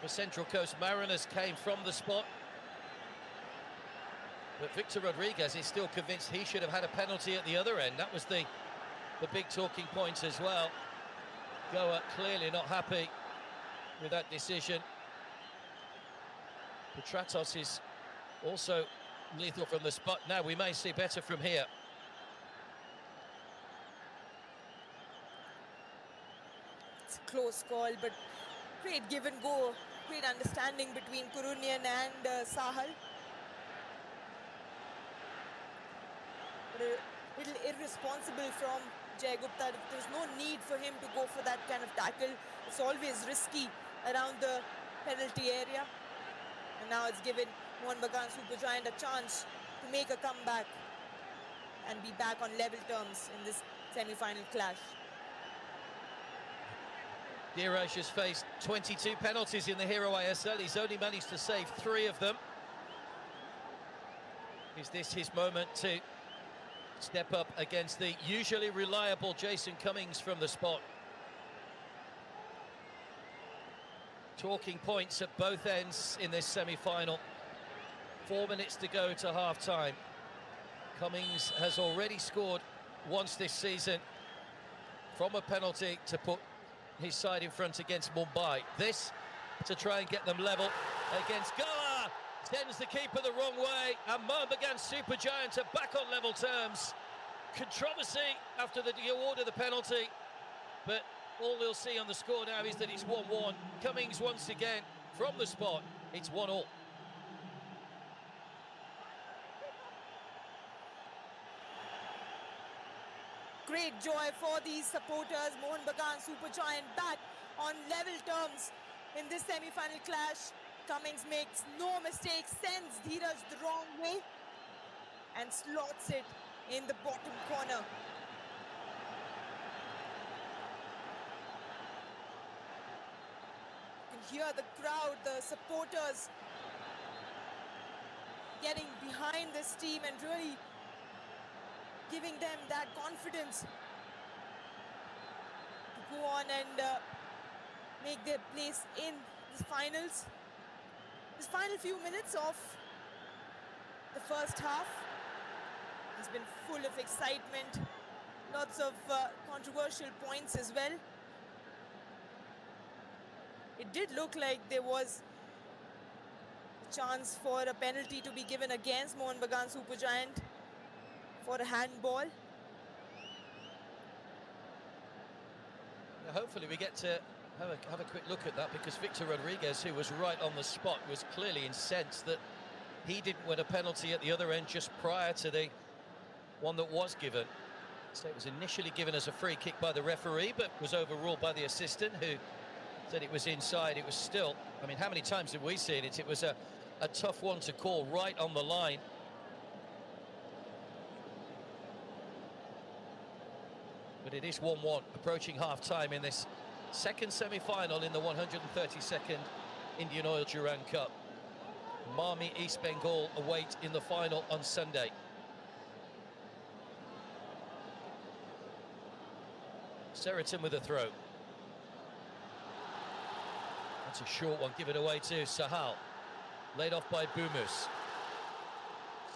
for Central Coast Mariners came from the spot. But Victor Rodriguez is still convinced he should have had a penalty at the other end. That was the big talking point as well. Goa clearly not happy with that decision. Petratos is also lethal from the spot. Now we may see better from here. It's a close call, but great give and go, great understanding between Kurunian and Sahal. But a little irresponsible from Jay Gupta. There's no need for him to go for that kind of tackle. It's always risky around the penalty area. And now it's given Mohun Bagan Supergiant a chance to make a comeback and be back on level terms in this semi-final clash. Diraj has faced 22 penalties in the Hero ISL. He's only managed to save 3 of them. Is this his moment to step up against the usually reliable Jason Cummings from the spot? Talking points at both ends in this semi-final. 4 minutes to go to half-time. Cummings has already scored once this season from a penalty to put his side in front against Mumbai. This to try and get them level against Goa. Sends the keeper the wrong way, and Mohanbagan Supergiant are back on level terms. Controversy after the award of the penalty, but all we'll see on the score now is that it's 1-1. Cummings once again from the spot. It's 1-1. Great joy for these supporters. Mohanbagan Supergiant back on level terms in this semi-final clash. Cummings makes no mistakes, sends Dheeraj the wrong way and slots it in the bottom corner. You can hear the crowd, the supporters getting behind this team and really giving them that confidence to go on and make their place in the finals. This final few minutes of the first half has been full of excitement, lots of controversial points as well. It did look like there was a chance for a penalty to be given against Mohanbagan Supergiant for a handball. Now hopefully we get to have a quick look at that, because Victor Rodriguez, who was right on the spot, was clearly incensed that he didn't win a penalty at the other end just prior to the one that was given. So it was initially given as a free kick by the referee, but was overruled by the assistant, who said it was inside. It was still, I mean, how many times have we seen it? It was a tough one to call, right on the line. But it is 1-1, approaching half-time in this second semi-final in the 132nd Indian Oil Durand Cup. Marmi East Bengal await in the final on Sunday. Seriton with a throw. That's a short one, given away to Sahal. Laid off by Bumus.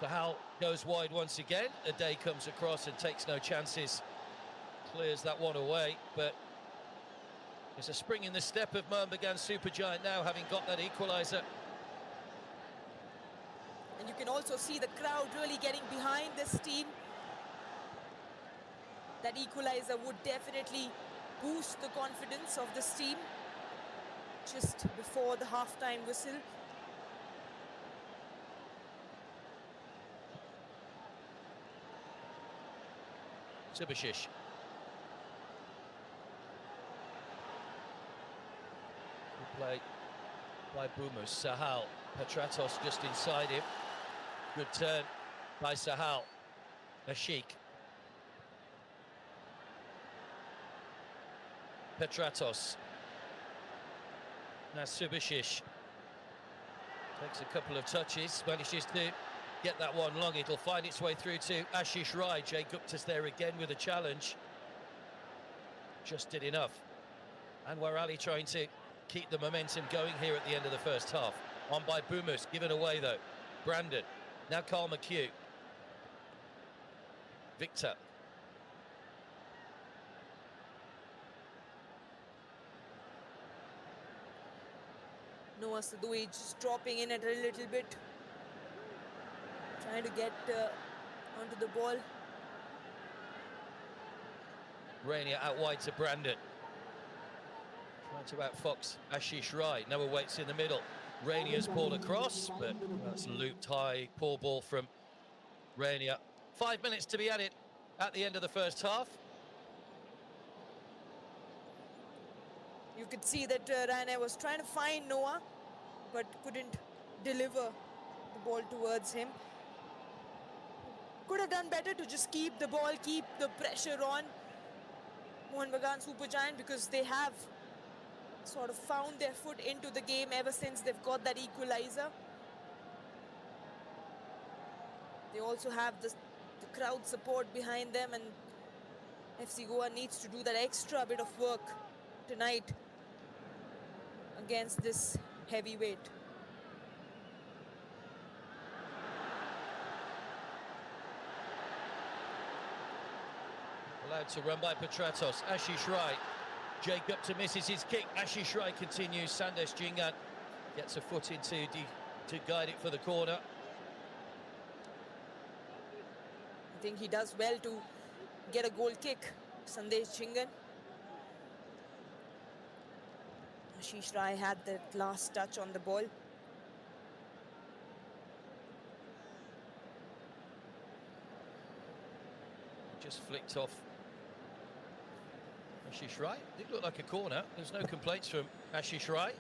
Sahal goes wide once again. Ade comes across and takes no chances. Clears that one away, but there's a spring in the step of Mohanbagan Supergiant now, having got that equaliser. And you can also see the crowd really getting behind this team. That equaliser would definitely boost the confidence of this team just before the half-time whistle. Subashish. Good play by Bumus. Sahal. Petratos just inside him. Good turn by Sahal. Ashik. Petratos. Now Subashish takes a couple of touches, manages to get that one long. It'll find its way through to Ashish Rai. Jay Gupta's there again with a challenge. Just did enough. Anwar Ali trying to keep the momentum going here at the end of the first half. On by Bumus, given away though. Brandon. Now Carl McHugh. Victor. Noah Sadui just dropping in it a little bit, trying to get onto the ball. Rainier out wide to Brandon. Trying to outfox Ashish Rai. Now waits in the middle. Rainier's ball across, but that's looped high. Poor ball from Rainier. 5 minutes to be added at the end of the first half. You could see that Rainier was trying to find Noah, but couldn't deliver the ball towards him. Could have done better to just keep the ball, keep the pressure on Mohanbagan Supergiant, because they have sort of found their foot into the game ever since they've got that equalizer. They also have the crowd support behind them, and FC Goa needs to do that extra bit of work tonight against this heavyweight. Allowed to run by Petratos. Ashish Rai. Jacob to misses his kick. Ashish Rai continues. Sandesh Jhingan gets a foot into to guide it for the corner. I think he does well to get a goal kick, Sandesh Jhingan. Ashish Rai had the last touch on the ball. Just flicked off Ashish Rai. Did look like a corner. There's no complaints from Ashish Rai.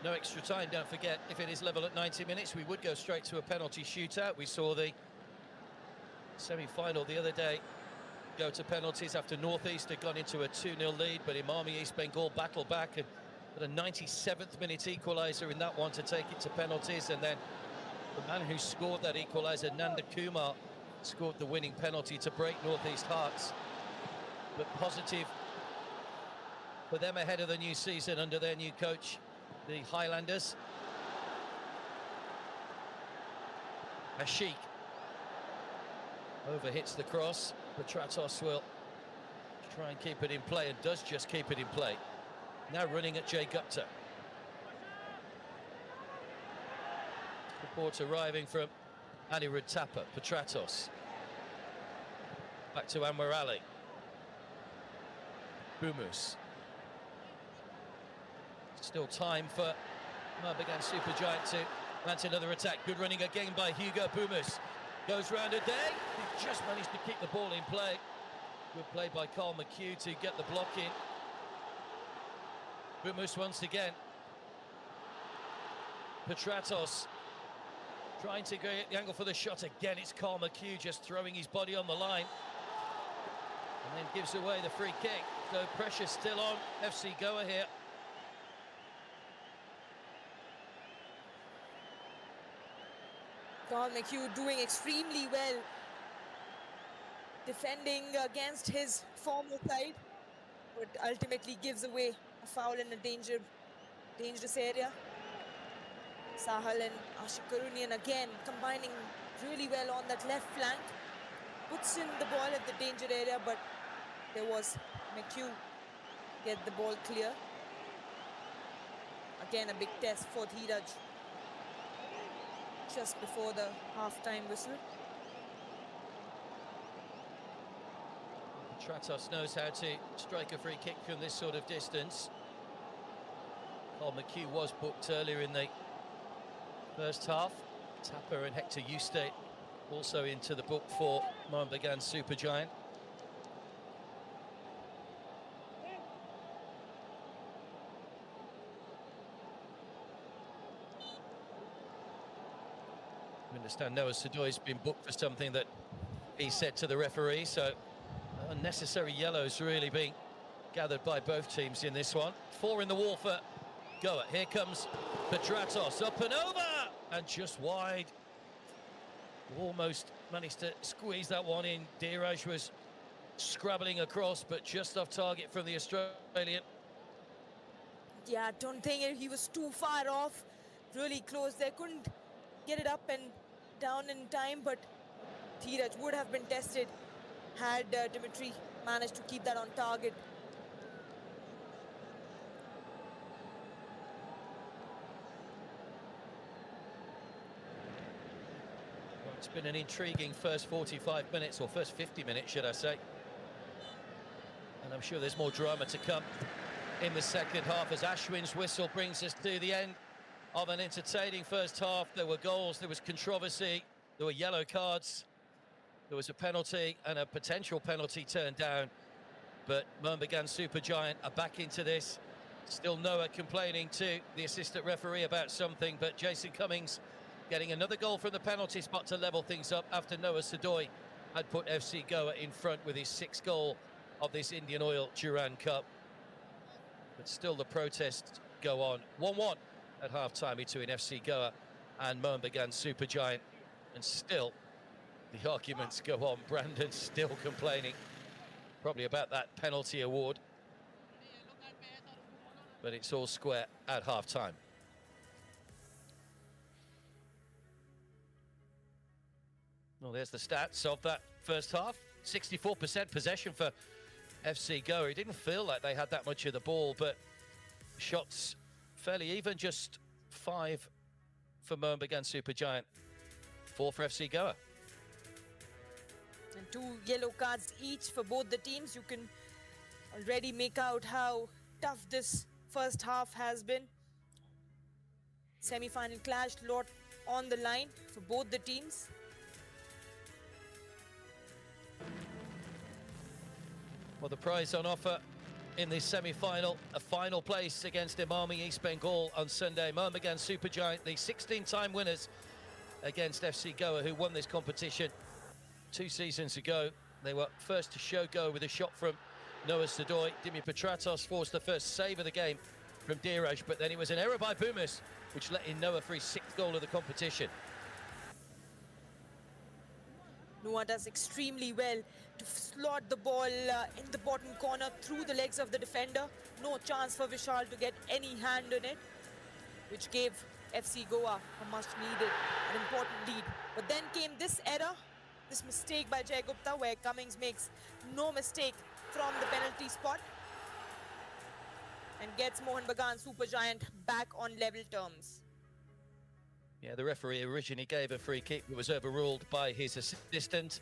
No extra time, don't forget. If it is level at 90 minutes, we would go straight to a penalty shootout. We saw the semi-final the other day go to penalties after North East had gone into a 2-0 lead, but Imami East Bengal battled back and had a 97th minute equaliser in that one to take it to penalties, and then the man who scored that equaliser, Nanda Kumar, scored the winning penalty to break North East hearts. But positive for them ahead of the new season under their new coach, the Highlanders. Ashik overhits the cross. Petratos will try and keep it in play, and does just keep it in play. Now running at Jay Gupta. Support arriving from Anirudh Thapa. Petratos. Back to Anwar Ali. Bumus. Still time for Marbagan Supergiant to mount another attack. Good running again by Hugo Bumus. Goes round a day. He just managed to keep the ball in play. Good play by Carl McHugh to get the block in. Bumus once again. Petratos trying to get the angle for the shot again. It's Carl McHugh just throwing his body on the line. And then gives away the free kick. So pressure still on FC Goa here. Carl McHugh doing extremely well, defending against his former side, but ultimately gives away a foul in a dangerous area. Sahal and Ashik Karunian again combining really well on that left flank. Puts in the ball at the danger area, but there was McHugh get the ball clear. Again, a big test for Dheeraj just before the half-time whistle. Petratos knows how to strike a free kick from this sort of distance. Carl McHugh was booked earlier in the first half. Thapa and Hector Eustace also into the book for Marbagan Supergiant. I understand Noah Sadoi's been booked for something that he said to the referee, so unnecessary yellows really being gathered by both teams in this one. 4 in the wall for Goa. Here comes Petratos, up and over, and just wide. Almost managed to squeeze that one in. Dheeraj was scrabbling across, but just off target from the Australian. Yeah, I don't think he was too far off. Really close there. Couldn't get it up and down in time, but Dheeraj would have been tested had Dimitri managed to keep that on target. Well, it's been an intriguing first 45 minutes, or first 50 minutes, should I say. And I'm sure there's more drama to come in the second half as Ashwin's whistle brings us to the end of an entertaining first half. There were goals, there was controversy, there were yellow cards, there was a penalty and a potential penalty turned down, but Marbagan Supergiant are back into this. Still Noah complaining to the assistant referee about something, but Jason Cummings getting another goal from the penalty spot to level things up after Noah Sadoy had put FC Goa in front with his 6th goal of this Indian Oil Durand Cup. But still the protests go on. 1-1 at half-time between FC Goa and Mohun Bagan Supergiant. And still the arguments go on. Brandon still complaining, probably about that penalty award. But it's all square at half-time. Well, there's the stats of that first half. 64% possession for FC Goa. It didn't feel like they had that much of the ball, but shots fairly even. Just 5 for Mohun Bagan Supergiant, 4 for FC Goa. And 2 yellow cards each for both the teams. You can already make out how tough this first half has been. Semi-final clash, lot on the line for both the teams. Well, the prize on offer in this semi-final, a final place against Emami East Bengal on Sunday. Mohun Bagan Supergiant, the 16-time winners against FC Goa, who won this competition 2 seasons ago. They were first to show go with a shot from Noah Sadoy. Dimi Petratos forced the first save of the game from Dheeraj, but then it was an error by Bumis, which let in Noah for his 6th goal of the competition. Noah does extremely well to slot the ball in the bottom corner through the legs of the defender. No chance for Vishal to get any hand on it, which gave FC Goa a much-needed and important lead. But then came this error, this mistake by Jay Gupta, where Cummings makes no mistake from the penalty spot and gets Mohun Bagan Supergiant back on level terms. Yeah, the referee originally gave a free kick that was overruled by his assistant.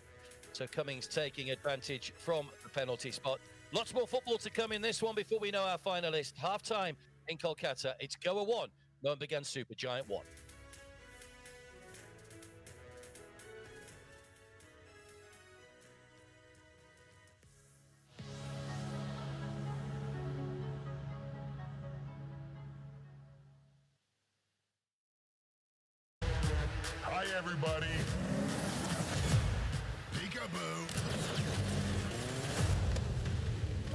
So Cummings taking advantage from the penalty spot. Lots more football to come in this one before we know our finalist. Half-time in Kolkata. It's Goa 1, Mohun Bagan Supergiant 1. Hi, everybody. Peekaboo.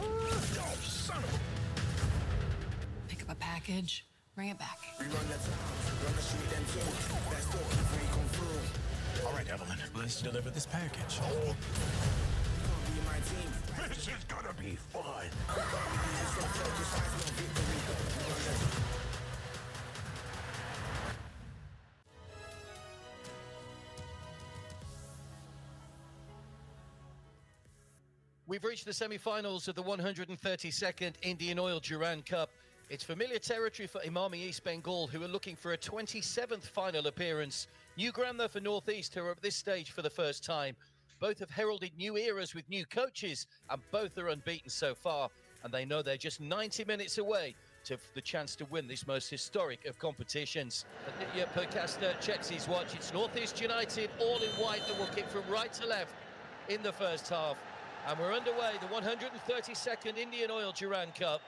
Oh, son of a... Pick up a package, bring it back. We run the town, run the street and two. That's door, if we come through. All right, Evelyn, let's deliver this package. Be my team. This is gonna be fun. We've reached the semi-finals of the 132nd Indian Oil Durand Cup. It's familiar territory for Emami East Bengal, who are looking for a 27th final appearance. New ground, though, for North East, who are at this stage for the first time. Both have heralded new eras with new coaches, and both are unbeaten so far. And they know they're just 90 minutes away to the chance to win this most historic of competitions. Aditya Perkasta checks his watch. It's North East United, all in white, that will kick from right to left in the first half. And we're underway, the 132nd Indian Oil Durand Cup.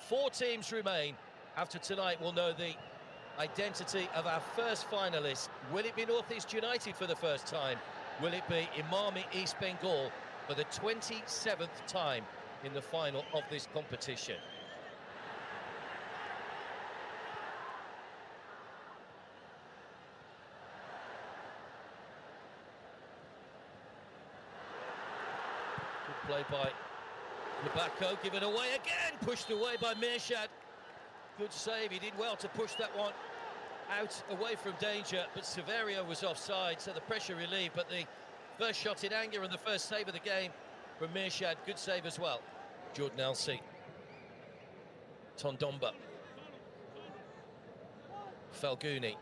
4 teams remain. After tonight, we'll know the identity of our first finalist. Will it be North East United for the first time? Will it be Emami East Bengal for the 27th time in the final of this competition? Good play by Labako, given away again, pushed away by Mirshad. Good save, he did well to push that one out away from danger, but Severio was offside, so the pressure relieved. But the first shot in anger and the first save of the game from Mirshad, good save as well. Jordan Elsey, Tondomba, Falguni.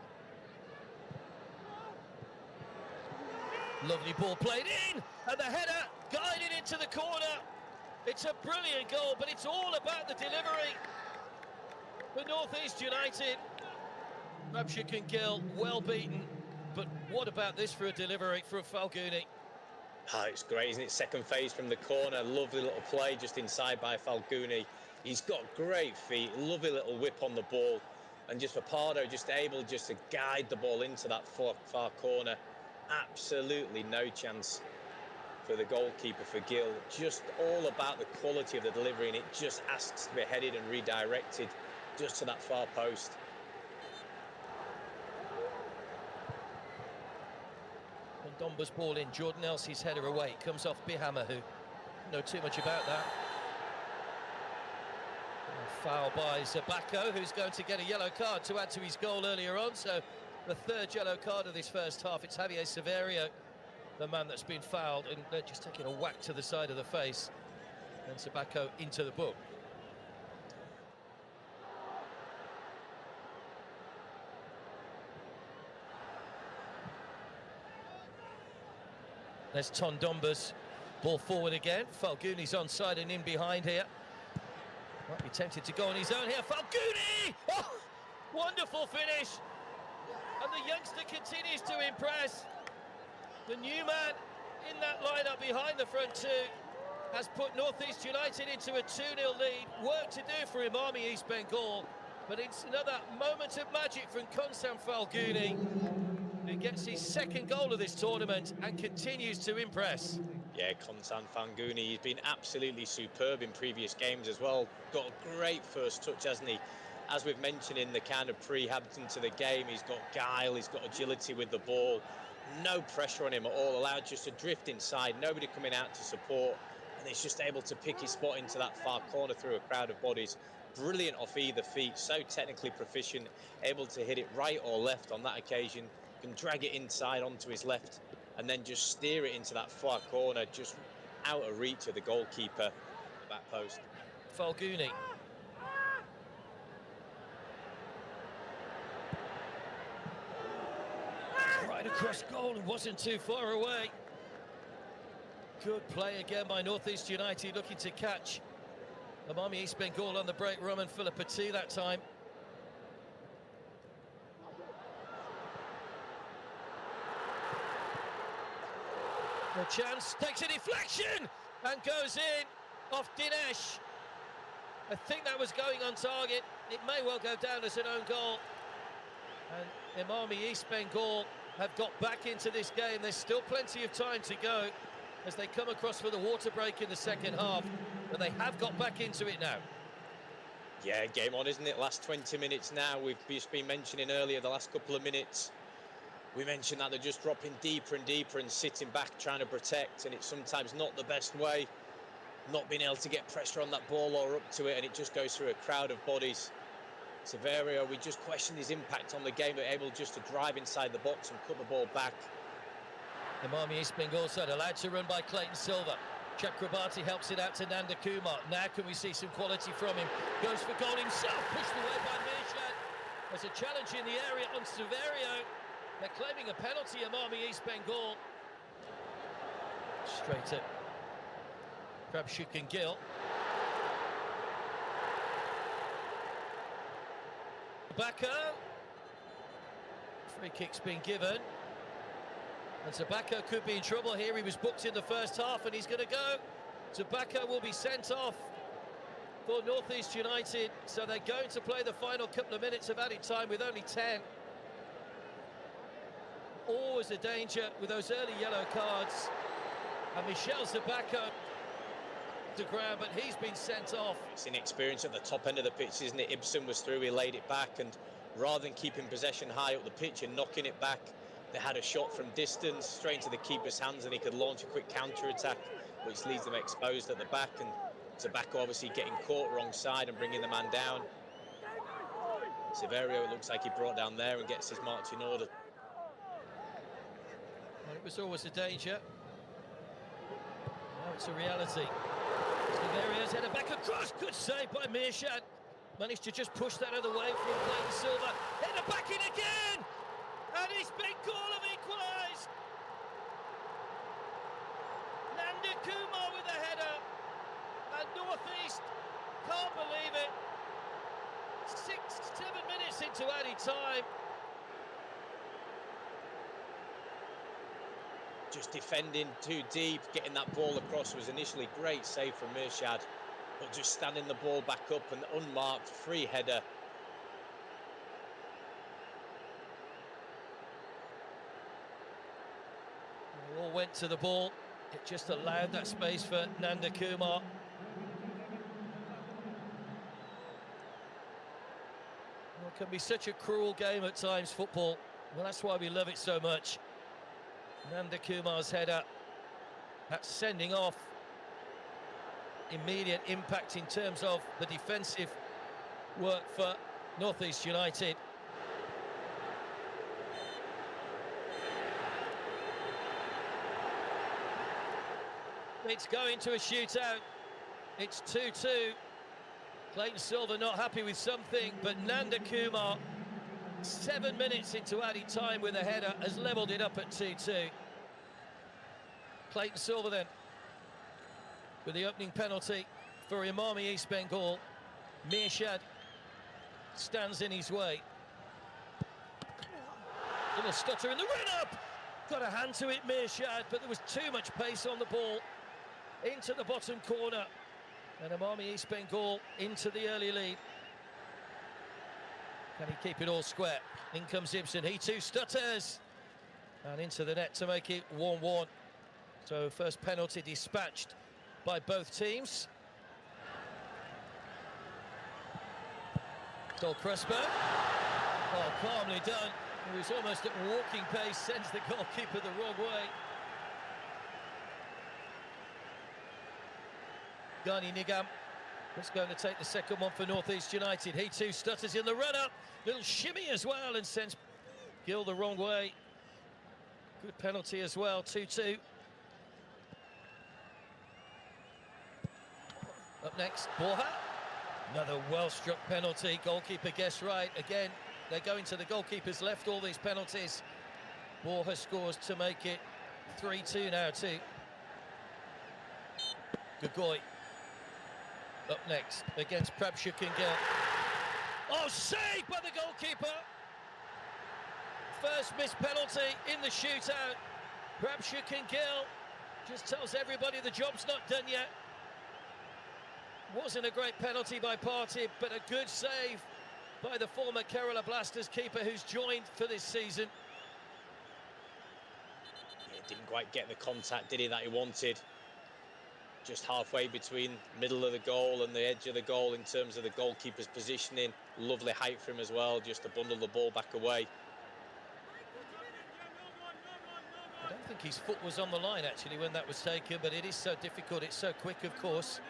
Lovely ball played in, and the header guided into the corner. It's a brilliant goal, but it's all about the delivery for North East United. Rabshah Kangil, well beaten, but what about this for a delivery from Falguni? Oh, it's great, isn't it? Second phase from the corner, lovely little play just inside by Falguni. He's got great feet, lovely little whip on the ball. And just for Pardo, just able just to guide the ball into that far corner. Absolutely no chance for the goalkeeper, for Gill. Just all about the quality of the delivery, and it just asks to be headed and redirected just to that far post. Domba's ball in, Jordan Elsie's header away, comes off Bihammer, who know too much about that. Foul by Zabako, who's going to get a yellow card to add to his goal earlier on. So the third yellow card of this first half. It's Javier Severio, the man that's been fouled, and they're just taking a whack to the side of the face. And Zabako into the book. There's Ton Dombas, ball forward again. Falgooni's onside and in behind here. Might be tempted to go on his own here. Falgooni! Oh, wonderful finish. And the youngster continues to impress. The new man in that lineup behind the front two has put North East United into a 2-0 lead. Work to do for Imami East Bengal, but it's another moment of magic from Konsam Falgooni, who gets his second goal of this tournament and continues to impress. Yeah, Konsam Falgooni, he's been absolutely superb in previous games as well. Got a great first touch, hasn't he? As we've mentioned in the kind of pre-habit into the game, he's got guile, he's got agility with the ball. No pressure on him at all, allowed just to drift inside, nobody coming out to support, and he's just able to pick his spot into that far corner through a crowd of bodies. Brilliant off either feet, so technically proficient, able to hit it right or left on that occasion, can drag it inside onto his left and then just steer it into that far corner, just out of reach of the goalkeeper, back post. Falgooni. Right across goal and wasn't too far away. Good play again by North East United, looking to catch Imami East Bengal on the break. Roman Philippati that time. No chance, takes a deflection and goes in off Dinesh. I think that was going on target. It may well go down as an own goal. And Imami East Bengal have got back into this game. There's still plenty of time to go as they come across for the water break in the second half, but they have got back into it now. Yeah, game on, isn't it? Last 20 minutes now. We've just been mentioning earlier the last couple of minutes. We mentioned that they're just dropping deeper and deeper and sitting back trying to protect, and it's sometimes not the best way, not being able to get pressure on that ball or up to it, and it just goes through a crowd of bodies. Severio, we just questioned his impact on the game, but able just to drive inside the box and cut the ball back. Imami East Bengal side allowed to run by Clayton Silva. Chakrabarti helps it out to Nanda Kumar. Now can we see some quality from him? Goes for goal himself, pushed away by Mirshad. There's a challenge in the area on Severio. They're claiming a penalty, Imami East Bengal. Straight at Krabshuk and Gill. Zabako. Free kick's been given. And Zabako could be in trouble here. He was booked in the first half and he's going to go. Zabako will be sent off for North East United. So they're going to play the final couple of minutes of added time with only 10. Always a danger with those early yellow cards. And Michel Zabako to ground, but he's been sent off. It's inexperience at the top end of the pitch, isn't it? Ibsen was through, he laid it back, and rather than keeping possession high up the pitch and knocking it back, they had a shot from distance straight into the keeper's hands, and he could launch a quick counter-attack, which leaves them exposed at the back, and Zabako obviously getting caught wrong side and bringing the man down. Severio, it looks like he brought down there and gets his march in order. Well, it was always a danger. Now it's a reality. Severio's header back across. Good save by Mirshad. Managed to just push that other way from Clayton Silva. Header back in again! And East Bengal have equalised. Nanda Kumar with a header. And North East can't believe it. 6-7 minutes into added time. Just defending too deep, getting that ball across was initially great save from Mirshad, but just standing the ball back up and unmarked free header. went to the ball. It just allowed that space for Nanda Kumar. Well, it can be such a cruel game at times, football. Well, that's why we love it so much. Nanda Kumar's header, that's sending off. Immediate impact in terms of the defensive work for North East United. It's going to a shootout. It's 2-2. Clayton Silver not happy with something, but Nanda Kumar, 7 minutes into added time with a header, has levelled it up at 2-2. Clayton Silver then, with the opening penalty for Imami East Bengal. Mirshad stands in his way. Little stutter in the run-up! Got a hand to it, Mirshad, but there was too much pace on the ball. Into the bottom corner. And Imami East Bengal into the early lead. Can he keep it all square? In comes Ibsen, he too stutters. And into the net to make it 1-1. So first penalty dispatched by both teams. Stoll Crespo. Oh, calmly done. He was almost at walking pace, sends the goalkeeper the wrong way. Gani Nigam was going to take the second one for North East United. He too stutters in the run-up. Little shimmy as well and sends Gill the wrong way. Good penalty as well, 2-2. Up next, Borja. Another well-struck penalty. Goalkeeper guessed right. Again, they're going to the goalkeeper's left, all these penalties. Borja scores to make it 3-2 now too. Gogoi. Up next against Prabshuk and Gill. Oh, saved by the goalkeeper. First missed penalty in the shootout. Prabshuk and Gill just tells everybody the job's not done yet. Wasn't a great penalty by Partey, but a good save by the former Kerala Blasters keeper who's joined for this season. Yeah, didn't quite get the contact, did he, that he wanted. Just halfway between middle of the goal and the edge of the goal in terms of the goalkeeper's positioning. Lovely height for him as well, just to bundle the ball back away. I don't think his foot was on the line actually when that was taken, but it is so difficult, it's so quick of course.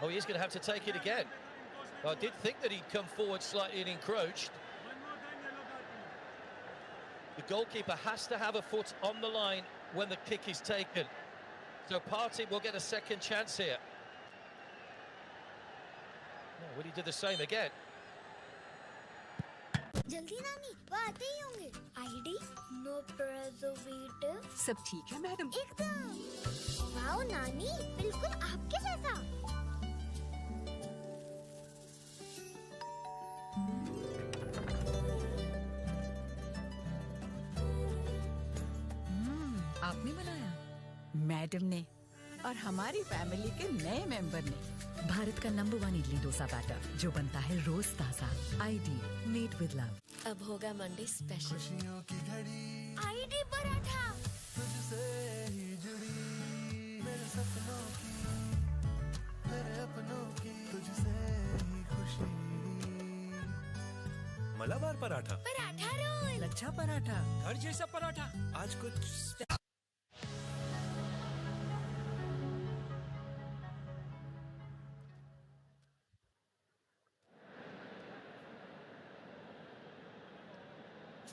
Oh, he is going to have to take it again. Well, I did think that he'd come forward slightly and encroached. The goalkeeper has to have a foot on the line when the kick is taken. So Partey will get a second chance here. Oh, will he do the same again? जल्दी नानी वो आते ही होंगे ID no preservative सब ठीक है madam एकदम wow नानी बिल्कुल आपके जैसा आपने बनाया मैडम ने और हमारी फैमिली के नए मेंबर ने भारत का नंबर 1 इडली डोसा बैटर जो बनता है रोज ताजा आईडी मेड विद लव अब होगा मंडे स्पेशल खुशियों की घड़ी आईडी पराठा तुझसे ही जुड़ी मेरे सपनों की मेरे अपनों की तुझसे ही खुशी मलाबार पराठा पराठा रोल लच्छा पराठा घर जैसा पराठा आज कुछ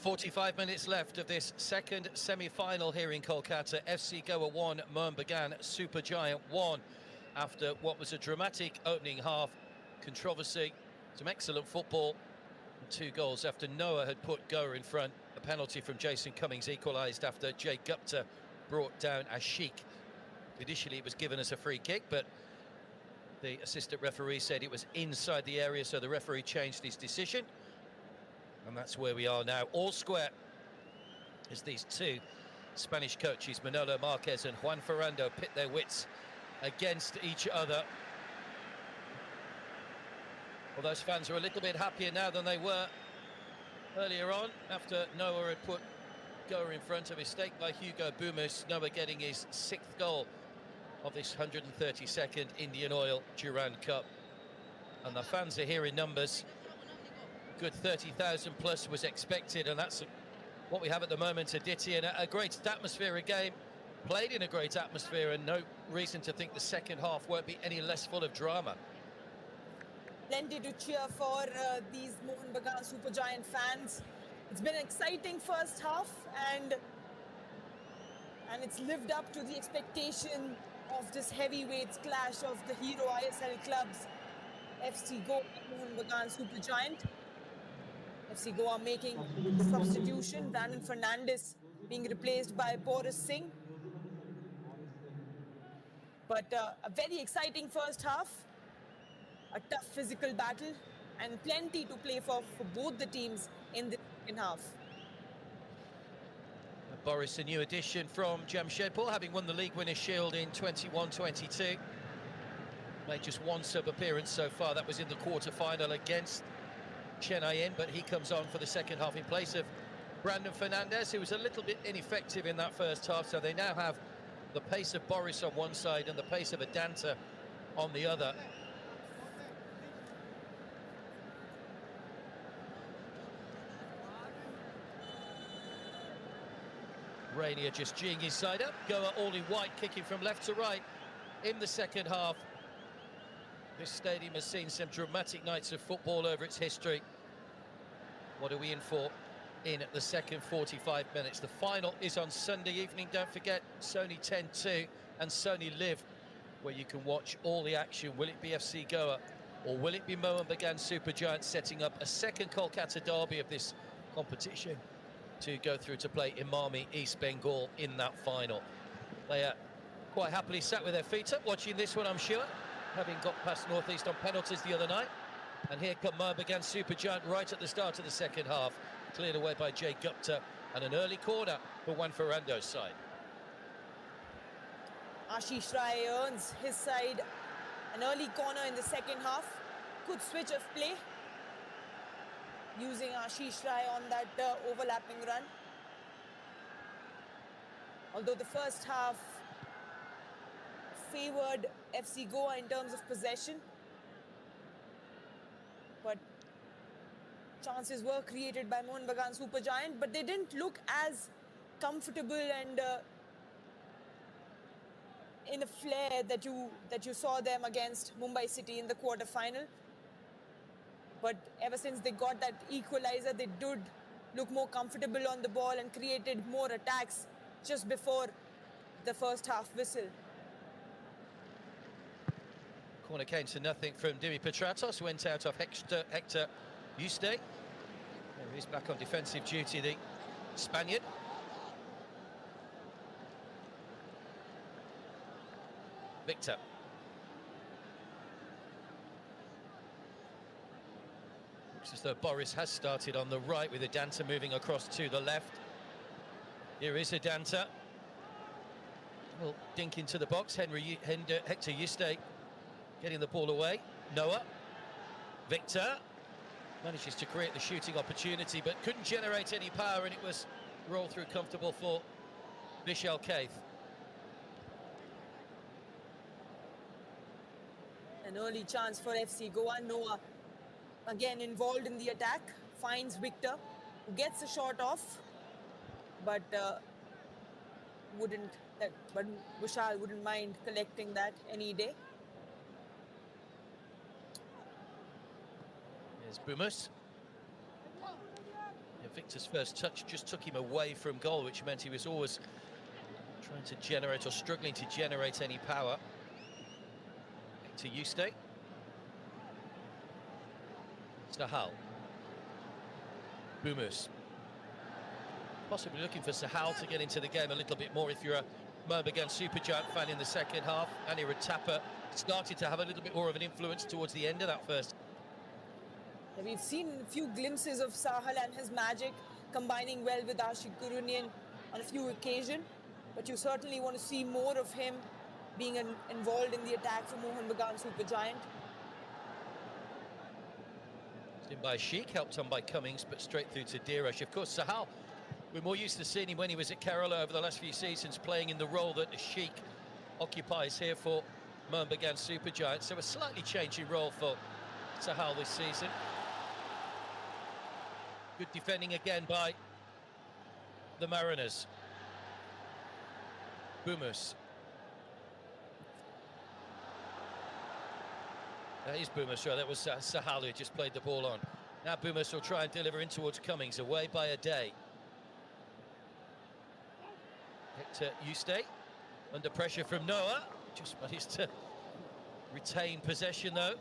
45 minutes left of this second semi-final here in Kolkata. FC Goa 1, Mohun Bagan Supergiant 1. After what was a dramatic opening half, controversy, some excellent football, and 2 goals after Noah had put Goa in front. A penalty from Jason Cummings equalised after Jay Gupta brought down Ashik. Initially it was given as a free kick, but the assistant referee said it was inside the area, so the referee changed his decision. And that's where we are now, all square, as these 2 Spanish coaches, Manolo Marquez and Juan Ferrando, pit their wits against each other. Well, those fans are a little bit happier now than they were earlier on, after Noah had put Goa in front, a mistake by Hugo Bumus. Noah getting his 6th goal of this 132nd Indian Oil Durand Cup. And the fans are here in numbers. Good 30,000 plus was expected, and that's what we have at the moment, Aditi, and a great atmosphere again. Played in a great atmosphere, and no reason to think the second half won't be any less full of drama. Plenty to cheer for these Mohun Bagan Supergiant fans. It's been an exciting first half, and it's lived up to the expectation of this heavyweights clash of the hero ISL clubs, FC Goa and Mohun Bagan Supergiant. FC Goa making the substitution, Brandon Fernandes being replaced by Boris Singh. But a very exciting first half, a tough physical battle, and plenty to play for both the teams in the second half. Boris, a new addition from Jamshedpur, having won the League Winners' Shield in 21-22. Made just one sub-appearance so far. That was in the quarter-final against Chennai, but he comes on for the second half in place of Brandon Fernandes, who was a little bit ineffective in that first half. So they now have the pace of Boris on one side and the pace of Adanta on the other. Rainier just geeing his side up. Goa all in white, kicking from left to right in the second half. This stadium has seen some dramatic nights of football over its history. What are we in for in the second 45 minutes? The final is on Sunday evening. Don't forget, Sony 10-2 and Sony Live, where you can watch all the action. Will it be FC Goa or will it be Mohun Bagan Supergiant setting up a second Kolkata derby of this competition to go through to play Imami East Bengal in that final? They are quite happily sat with their feet up watching this one, I'm sure, having got past North East on penalties the other night. And here come Mohun Bagan Supergiant right at the start of the second half, cleared away by Jay Gupta, and an early corner for Juan Ferrando's side. Ashish Rai earns his side an early corner in the second half. Good switch of play, using Ashish Rai on that overlapping run. Although the first half favoured FC Goa in terms of possession, but chances were created by Mohun Bagan Supergiant, but they didn't look as comfortable and in a flair that you saw them against Mumbai City in the quarter-final. But ever since they got that equalizer, they did look more comfortable on the ball and created more attacks just before the first half whistle. Corner came to nothing from Dimi Petratos, went out of Hector Yuste. He's back on defensive duty, the Spaniard. Victor. Looks as though Boris has started on the right, with Adanta moving across to the left. Here is Adanta. Will dink into the box. Hector Yuste getting the ball away. Noah. Victor manages to create the shooting opportunity, but couldn't generate any power, and it was rolled through comfortable for Vishal Kaith. An early chance for FC Goa. Noah again involved in the attack, finds Victor, who gets a shot off, but Vishal wouldn't mind collecting that any day. Here's Bumus. Yeah, Victor's first touch just took him away from goal, which meant he was always trying to generate or struggling to generate any power. To Yuste. Sahal. Bumus. Possibly looking for Sahal to get into the game a little bit more if you're a Mohun Bagan Supergiant fan in the second half. Annie Ratapa started to have a little bit more of an influence towards the end of that first. We've seen a few glimpses of Sahal and his magic, combining well with Ashik Gurunian on a few occasions, but you certainly want to see more of him being involved in the attack for Mohun Bagan Supergiant. In by Sheikh, helped on by Cummings, but straight through to Dheeraj. Of course, Sahal We're more used to seeing him when he was at Kerala over the last few seasons, playing in the role that Ashiq occupies here for Mohun Bagan Supergiants. So a slightly changing role for Sahal this season. Good defending again by the Mariners. Bumus. That is Bumus, right? That was Sahal who just played the ball on. Now Bumus will try and deliver in towards Cummings, away by a day. Hector Eustace, under pressure from Noah, just managed to retain possession though.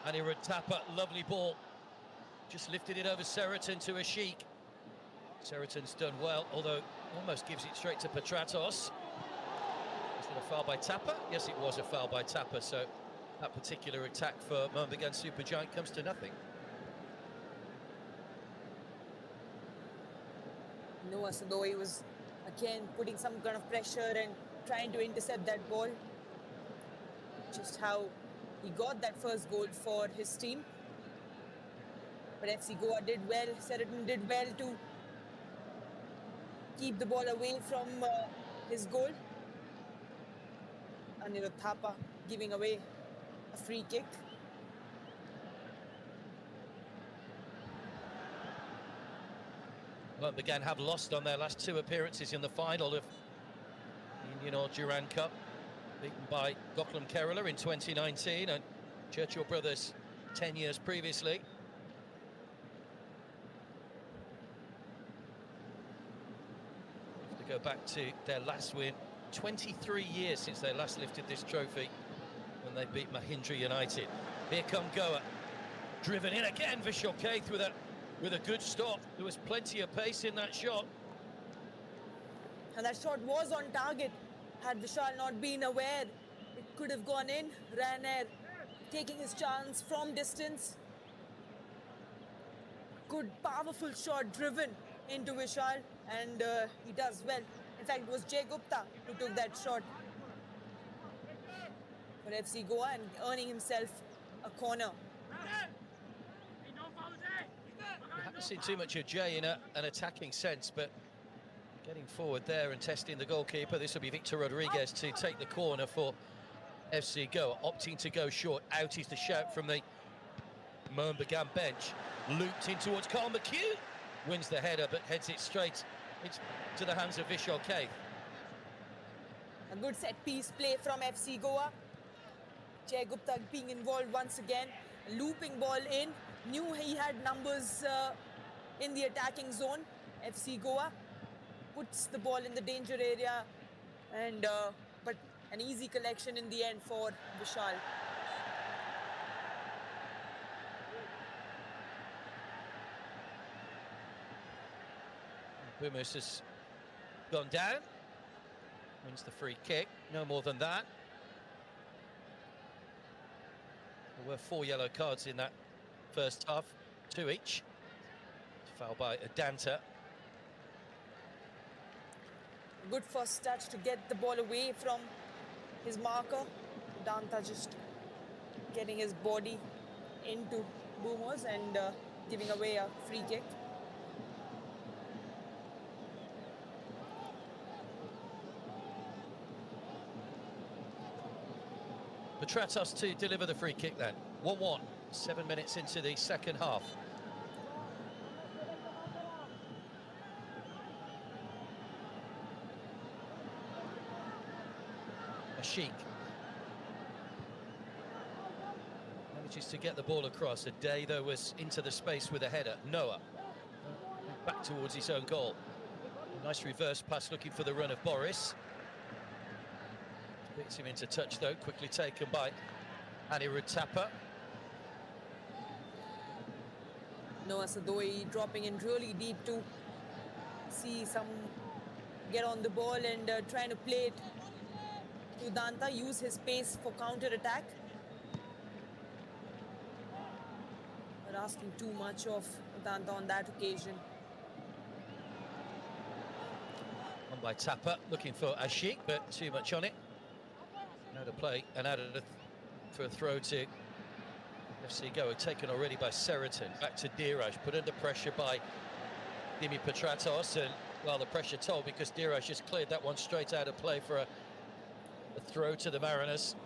Anirudh Thapa, lovely ball. Just lifted it over Sheraton to Ashiq. Sheraton's done well, although almost gives it straight to Petratos. Is it a foul by Thapa? Yes, it was a foul by Thapa, so that particular attack for Mohun Bagan Supergiant comes to nothing. Noah Sadoy was again putting some kind of pressure and trying to intercept that ball. Just how he got that first goal for his team. But FC Goa did well, Sheraton did well to keep the ball away from his goal. Anirudh Thapa giving away a free kick. Mohun Bagan have lost on their last two appearances in the final of the Indian Oil Duran Cup, beaten by Goklam Kerala in 2019 and Churchill Brothers 10 years previously. To go back to their last win, 23 years since they last lifted this trophy when they beat Mahindra United. Here come Goa, driven in again, Vishal Kaith with a good stop. There was plenty of pace in that shot. And that shot was on target. Had Vishal not been aware, it could have gone in. Ranair taking his chance from distance. Good, powerful shot driven into Vishal, and he does well. In fact, it was Jay Gupta who took that shot for FC Goa and earning himself a corner. We haven't seen too much of Jay in an attacking sense, but getting forward there and testing the goalkeeper. This will be Victor Rodriguez to take the corner for FC Goa, opting to go short. Out is the shout from the Mohun Bagan bench. Looped in towards Carl McHugh. Wins the header, but heads it straight into the hands of Vishal Kaith. A good set-piece play from FC Goa. Jay Gupta being involved once again. Looping ball in. Knew he had numbers in the attacking zone. FC Goa puts the ball in the danger area, and but an easy collection in the end for Vishal. Bumus has gone down, wins the free kick, no more than that. There were 4 yellow cards in that first half, 2 each. Foul by Adanta. Good first touch to get the ball away from his marker. Danta just getting his body into Boomers and giving away a free kick. Petratos to deliver the free kick then. 1-1, 7 minutes into the second half. Ashiq manages to get the ball across. A day though was into the space with a header. Noah back towards his own goal. Nice reverse pass looking for the run of Boris. Beats him into touch though, quickly taken by Anirudh Thapa. Noah Sadoy dropping in really deep to see some get on the ball and trying to play it to Danta, use his pace for counter-attack. But asking too much of Danta on that occasion. On by Thapa, looking for Ashiq, but too much on it. Now to play and added for a throw to FC Goa taken already by Seriton. Back to Diraj, put under pressure by Dimi Petratos, and well, the pressure told because Diraj just cleared that one straight out of play for a throw to the Mariners.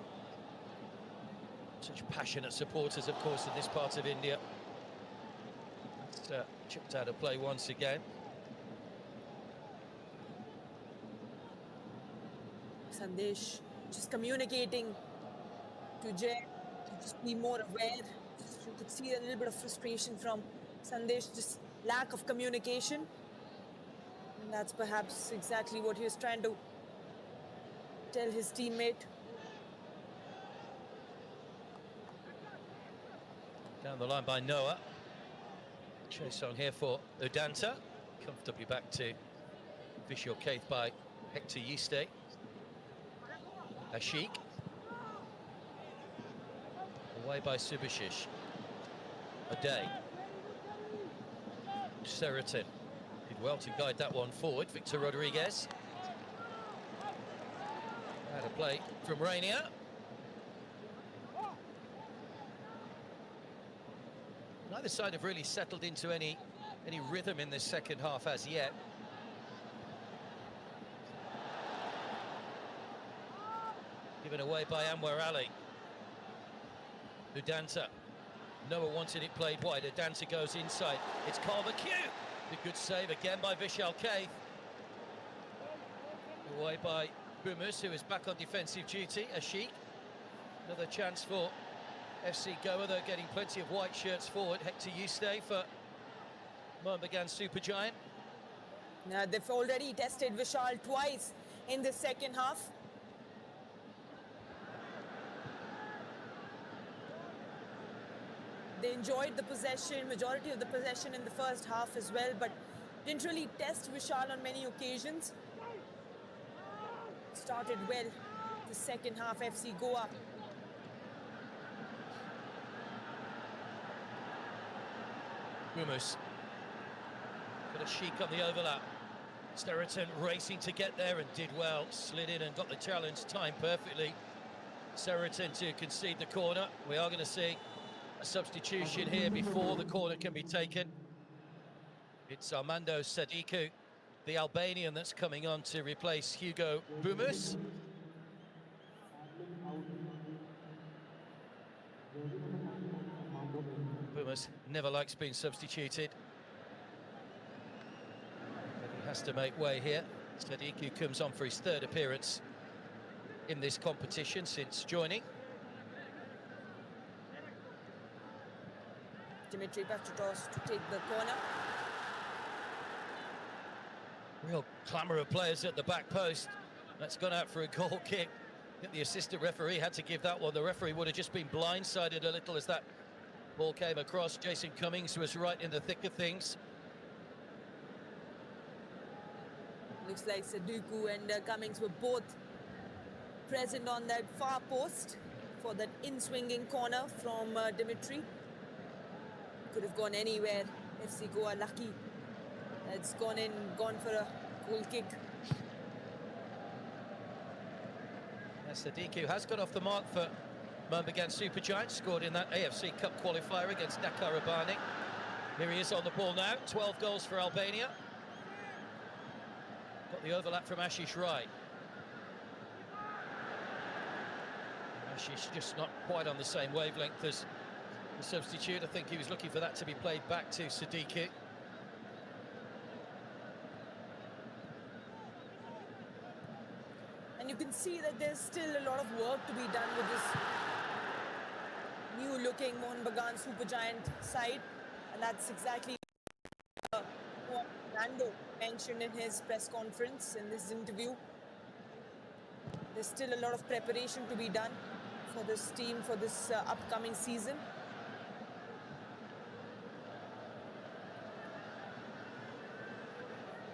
Such passionate supporters, of course, in this part of India. It's chipped out of play once again. Sandesh just communicating to Jay to just be more aware. You could see a little bit of frustration from Sandesh, just lack of communication. And that's perhaps exactly what he was trying to tell his teammate. Down the line by Noah. Chase on here for Udanta. Comfortably back to Vishal Kaith by Hector Yiste. Ashik. Away by Subhashish. O'Day. Seriton. Did well to guide that one forward. Victor Rodriguez. Had a play from Rainier. Neither side have really settled into any rhythm in this second half as yet. Given away by Anwar Ali. Udanta. Noah wanted it played wide. Udanta goes inside. It's Calver Q. A good save again by Vishal Kaith. Away by Bumus, who is back on defensive duty. Ashik. Another chance for FC Goa. They're getting plenty of white shirts forward. Hector Yiste for Mohanbagan Supergiant. Now, they've already tested Vishal twice in the second half. They enjoyed the possession, majority of the possession in the first half as well, but didn't really test Vishal on many occasions. Started well the second half, FC Goa. Bumus. Got a Sheik on the overlap. Seriton racing to get there and did well. Slid in and got the challenge timed perfectly. Seriton to concede the corner. We are going to see a substitution here before the corner can be taken. It's Armando Sadiku, the Albanian, that's coming on to replace Hugo Bumus. Bumus never likes being substituted. But he has to make way here. Sadiku comes on for his third appearance in this competition since joining. Dimitri Petratos to take the corner. Real clamour of players at the back post. That's gone out for a goal kick. I think the assistant referee had to give that one. The referee would have just been blindsided a little as that ball came across. Jason Cummings was right in the thick of things. Looks like Sadiku and Cummings were both present on that far post for that in-swinging corner from Dimitri. Could have gone anywhere. FC Goa lucky. It's gone in, gone for a goal kick. Sadiku has got off the mark for Mohanbagan Supergiant, scored in that AFC Cup qualifier against Dakar Abani. Here he is on the ball now, 12 goals for Albania. Got the overlap from Ashish Rai. Ashish just not quite on the same wavelength as the substitute. I think he was looking for that to be played back to Sadiku. And you can see that there's still a lot of work to be done with this new-looking Mohanbagan Supergiant side, and that's exactly what Rando mentioned in his press conference in this interview. There's still a lot of preparation to be done for this team for this upcoming season.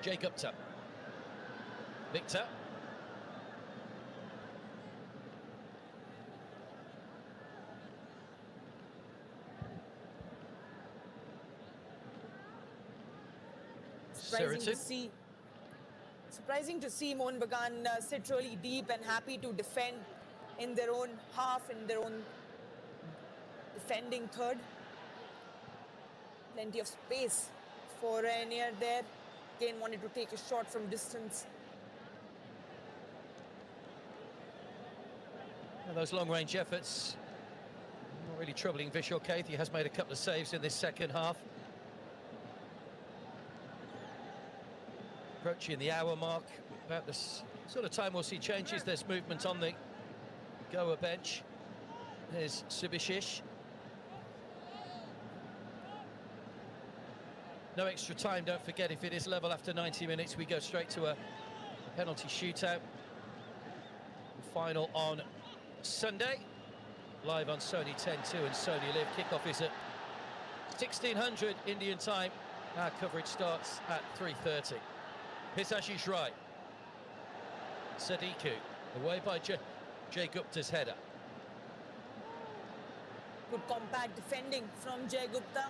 Jay Gupta. Victor. Surprising to see Mohanbagan sit really deep and happy to defend in their own half, in their own defending third. Plenty of space for Rainier there. Again, wanted to take a shot from distance. And those long-range efforts not really troubling Vishal Kaith. He has made a couple of saves in this second half. Approaching the hour mark, about this sort of time we'll see changes. There's movement on the Goa bench. There's Subhashish. No extra time, don't forget. If it is level after 90 minutes, we go straight to a penalty shootout. The final on Sunday, live on Sony 10-2 and Sony Live. Kickoff is at 1600 Indian time. Our coverage starts at 3:30. Here's Ashish Rai. Sadiku, away by Jay Gupta's header. Good compact defending from Jay Gupta.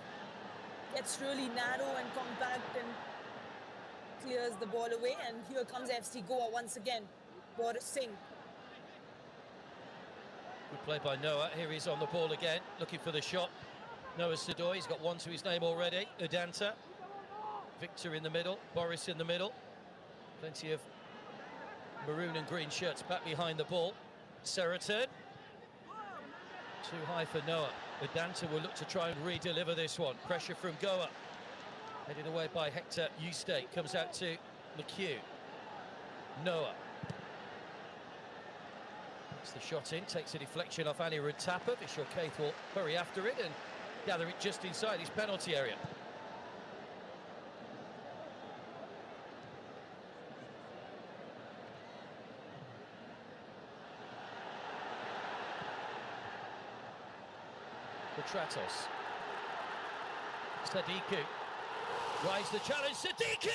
Gets really narrow and compact and clears the ball away. And here comes FC Goa once again. Boris Singh. Good play by Noah. Here he's on the ball again, looking for the shot. Noah Sadoy, he's got one to his name already. Udanta. Victor in the middle. Boris in the middle. Plenty of maroon and green shirts back behind the ball. Seraton. Too high for Noah. Udanta will look to try and re-deliver this one. Pressure from Goa. Headed away by Hector Eustace. Comes out to McHugh. Noah. Puts the shot in. Takes a deflection off Anirudh Thapa. Vishal Kaith will hurry after it and gather it just inside his penalty area. Petratos. Sadiku. Rise the challenge. Sadiku!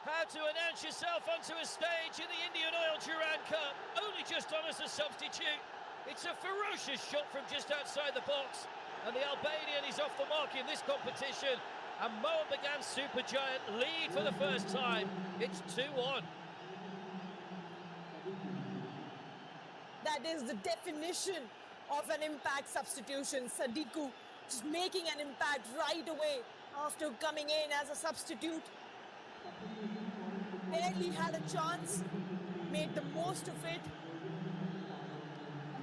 How to announce yourself onto a stage in the Indian Oil Durand Cup, only just on as a substitute. It's a ferocious shot from just outside the box, and the Albanian is off the mark in this competition. And Mohun Bagan Supergiant lead for the first time. It's 2-1. That is the definition of an impact substitution. Sadiku just making an impact right away after coming in as a substitute. Barely had a chance, made the most of it.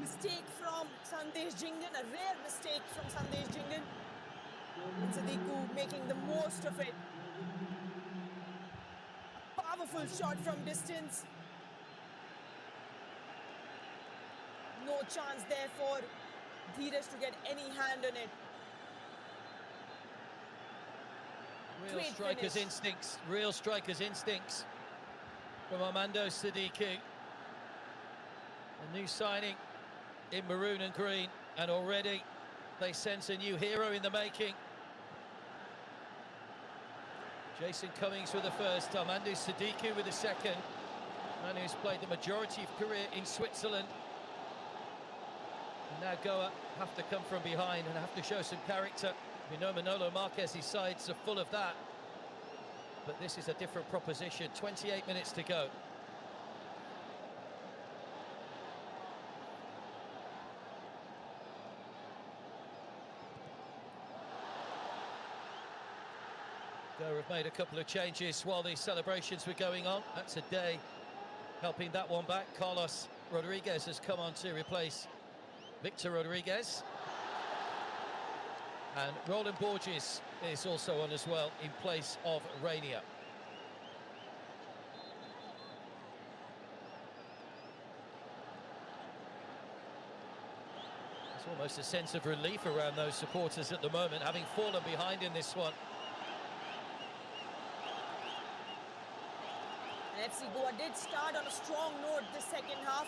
Mistake from Sandesh Jhingan, a rare mistake from Sandesh Jhingan. And Sadiku making the most of it. A powerful shot from distance. No chance there for Dheeraj to get any hand on it. Real striker's instincts, real striker's instincts from Armando Sadiku. A new signing in maroon and green, and already they sense a new hero in the making. Jason Cummings with the first, Armando Sadiku with the second. Man who's played the majority of career in Switzerland. And now Goa have to come from behind and have to show some character. We know Manolo Marquez's sides are full of that. But this is a different proposition. 28 minutes to go. Goa have made a couple of changes while the celebrations were going on. That's a day helping that one back. Carlos Rodriguez has come on to replace Victor Rodriguez. And Roland Borges is also on as well in place of Rainier. There's almost a sense of relief around those supporters at the moment, having fallen behind in this one. And FC Goa did start on a strong note this second half.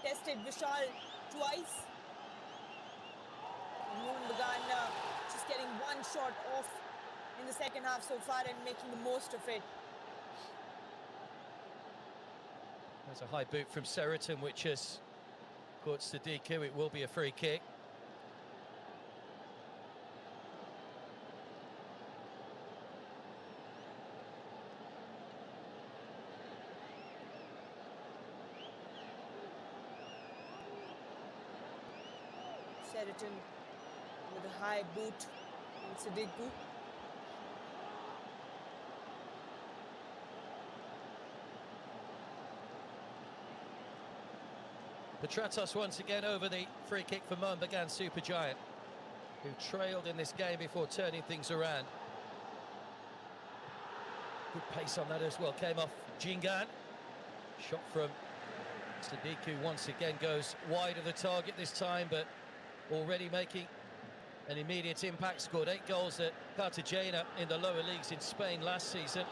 Tested Vishal twice. Mohun Bagan just getting one shot off in the second half so far and making the most of it. There's a high boot from Seraton, which has caught Sadiku. It will be a free kick. Sheraton with a high boot on Sadiku. Petratos once again over the free kick for Mohanbagan Supergiant, who trailed in this game before turning things around. Good pace on that as well, came off Jingan. Shot from Sadiku once again goes wide of the target this time, but already making an immediate impact. Scored 8 goals at Cartagena in the lower leagues in Spain last season.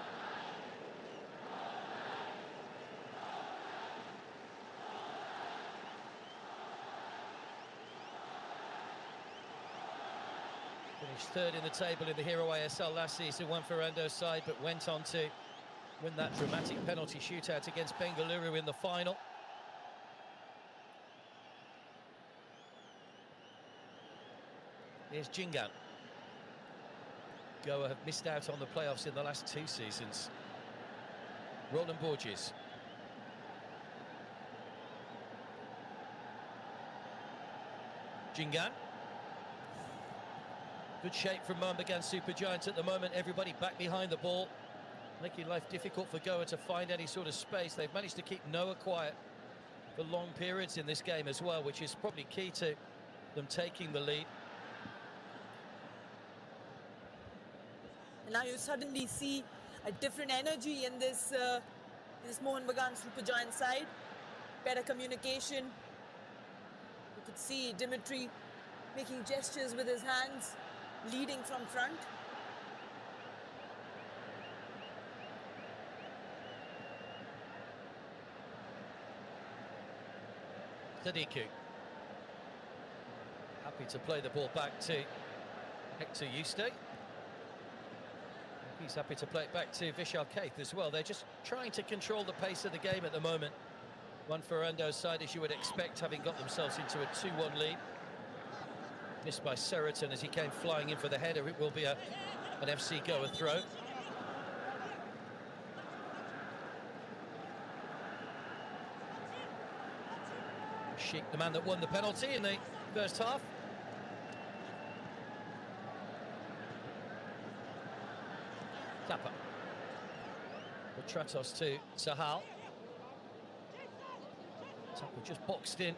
Finished third in the table in the Hero ISL last season, Juan Ferrando's side, but went on to win that dramatic penalty shootout against Bengaluru in the final. Here's Jingan. Goa have missed out on the playoffs in the last 2 seasons. Roland Borges. Jingan. Good shape from Mohanbagan Supergiant at the moment. Everybody back behind the ball, making life difficult for Goa to find any sort of space. They've managed to keep Noah quiet for long periods in this game as well, which is probably key to them taking the lead. And now you suddenly see a different energy in this Mohanbagan Supergiant side. Better communication. You could see Dimitri making gestures with his hands, leading from front. Sadiku. Happy to play the ball back to Hector Yuste. He's happy to play it back to Vishal Kaith as well. They're just trying to control the pace of the game at the moment. Juan Ferrando's side, as you would expect, having got themselves into a 2-1 lead. Missed by Sheraton as he came flying in for the header. It will be an FC Goa throw. Sheikh, the man that won the penalty in the first half. Tapa. Petratos to Sahal. Tapa just boxed in.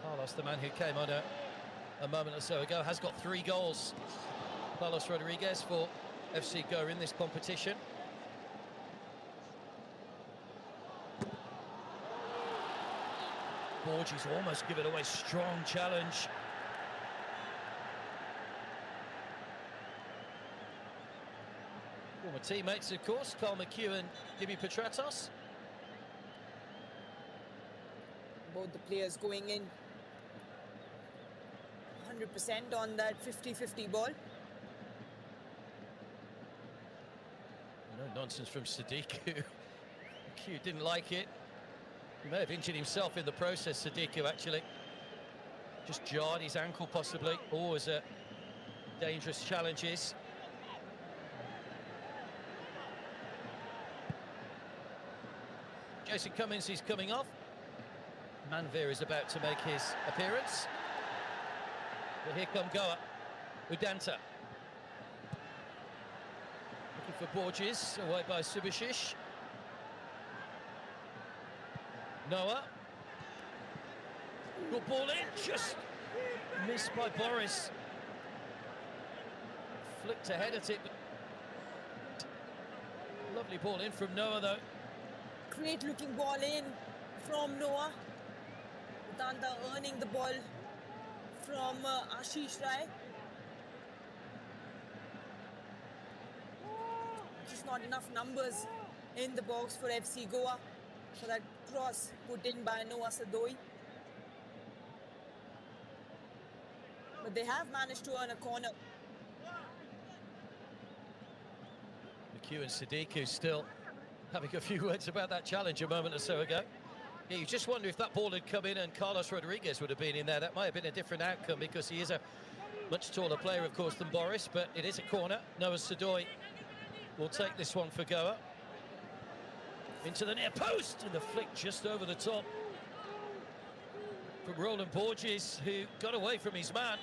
Carlos, the man who came on a moment or so ago, has got 3 goals. Carlos Rodriguez for FC Goa in this competition. Borges almost given away, strong challenge. Former teammates, of course, Carl McHugh and Jimmy Petratos. Both the players going in 100% on that 50-50 ball. No nonsense from Sadiku. McHugh didn't like it. He may have injured himself in the process, Sadiku, actually. Just jarred his ankle, possibly. Always dangerous challenges. Jason Cummins is coming off. Manvir is about to make his appearance. But here come Goa. Udanta. Looking for Borges, away by Subasic. Noah. Good ball in, just missed by Boris. Flicked ahead at it, but lovely ball in from Noah, though. Great looking ball in from Noah. Udanta earning the ball from Ashish Rai. Just not enough numbers in the box for FC Goa. So that cross put in by Noah Sadoi. But they have managed to earn a corner. McHugh and Sadiku still having a few words about that challenge a moment or so ago. Yeah, you just wonder if that ball had come in and Carlos Rodriguez would have been in there. That might have been a different outcome because he is a much taller player, of course, than Boris, but it is a corner. Noah Sadoi will take this one for Goa. Into the near post, and the flick just over the top. from Roland Borges, who got away from his man.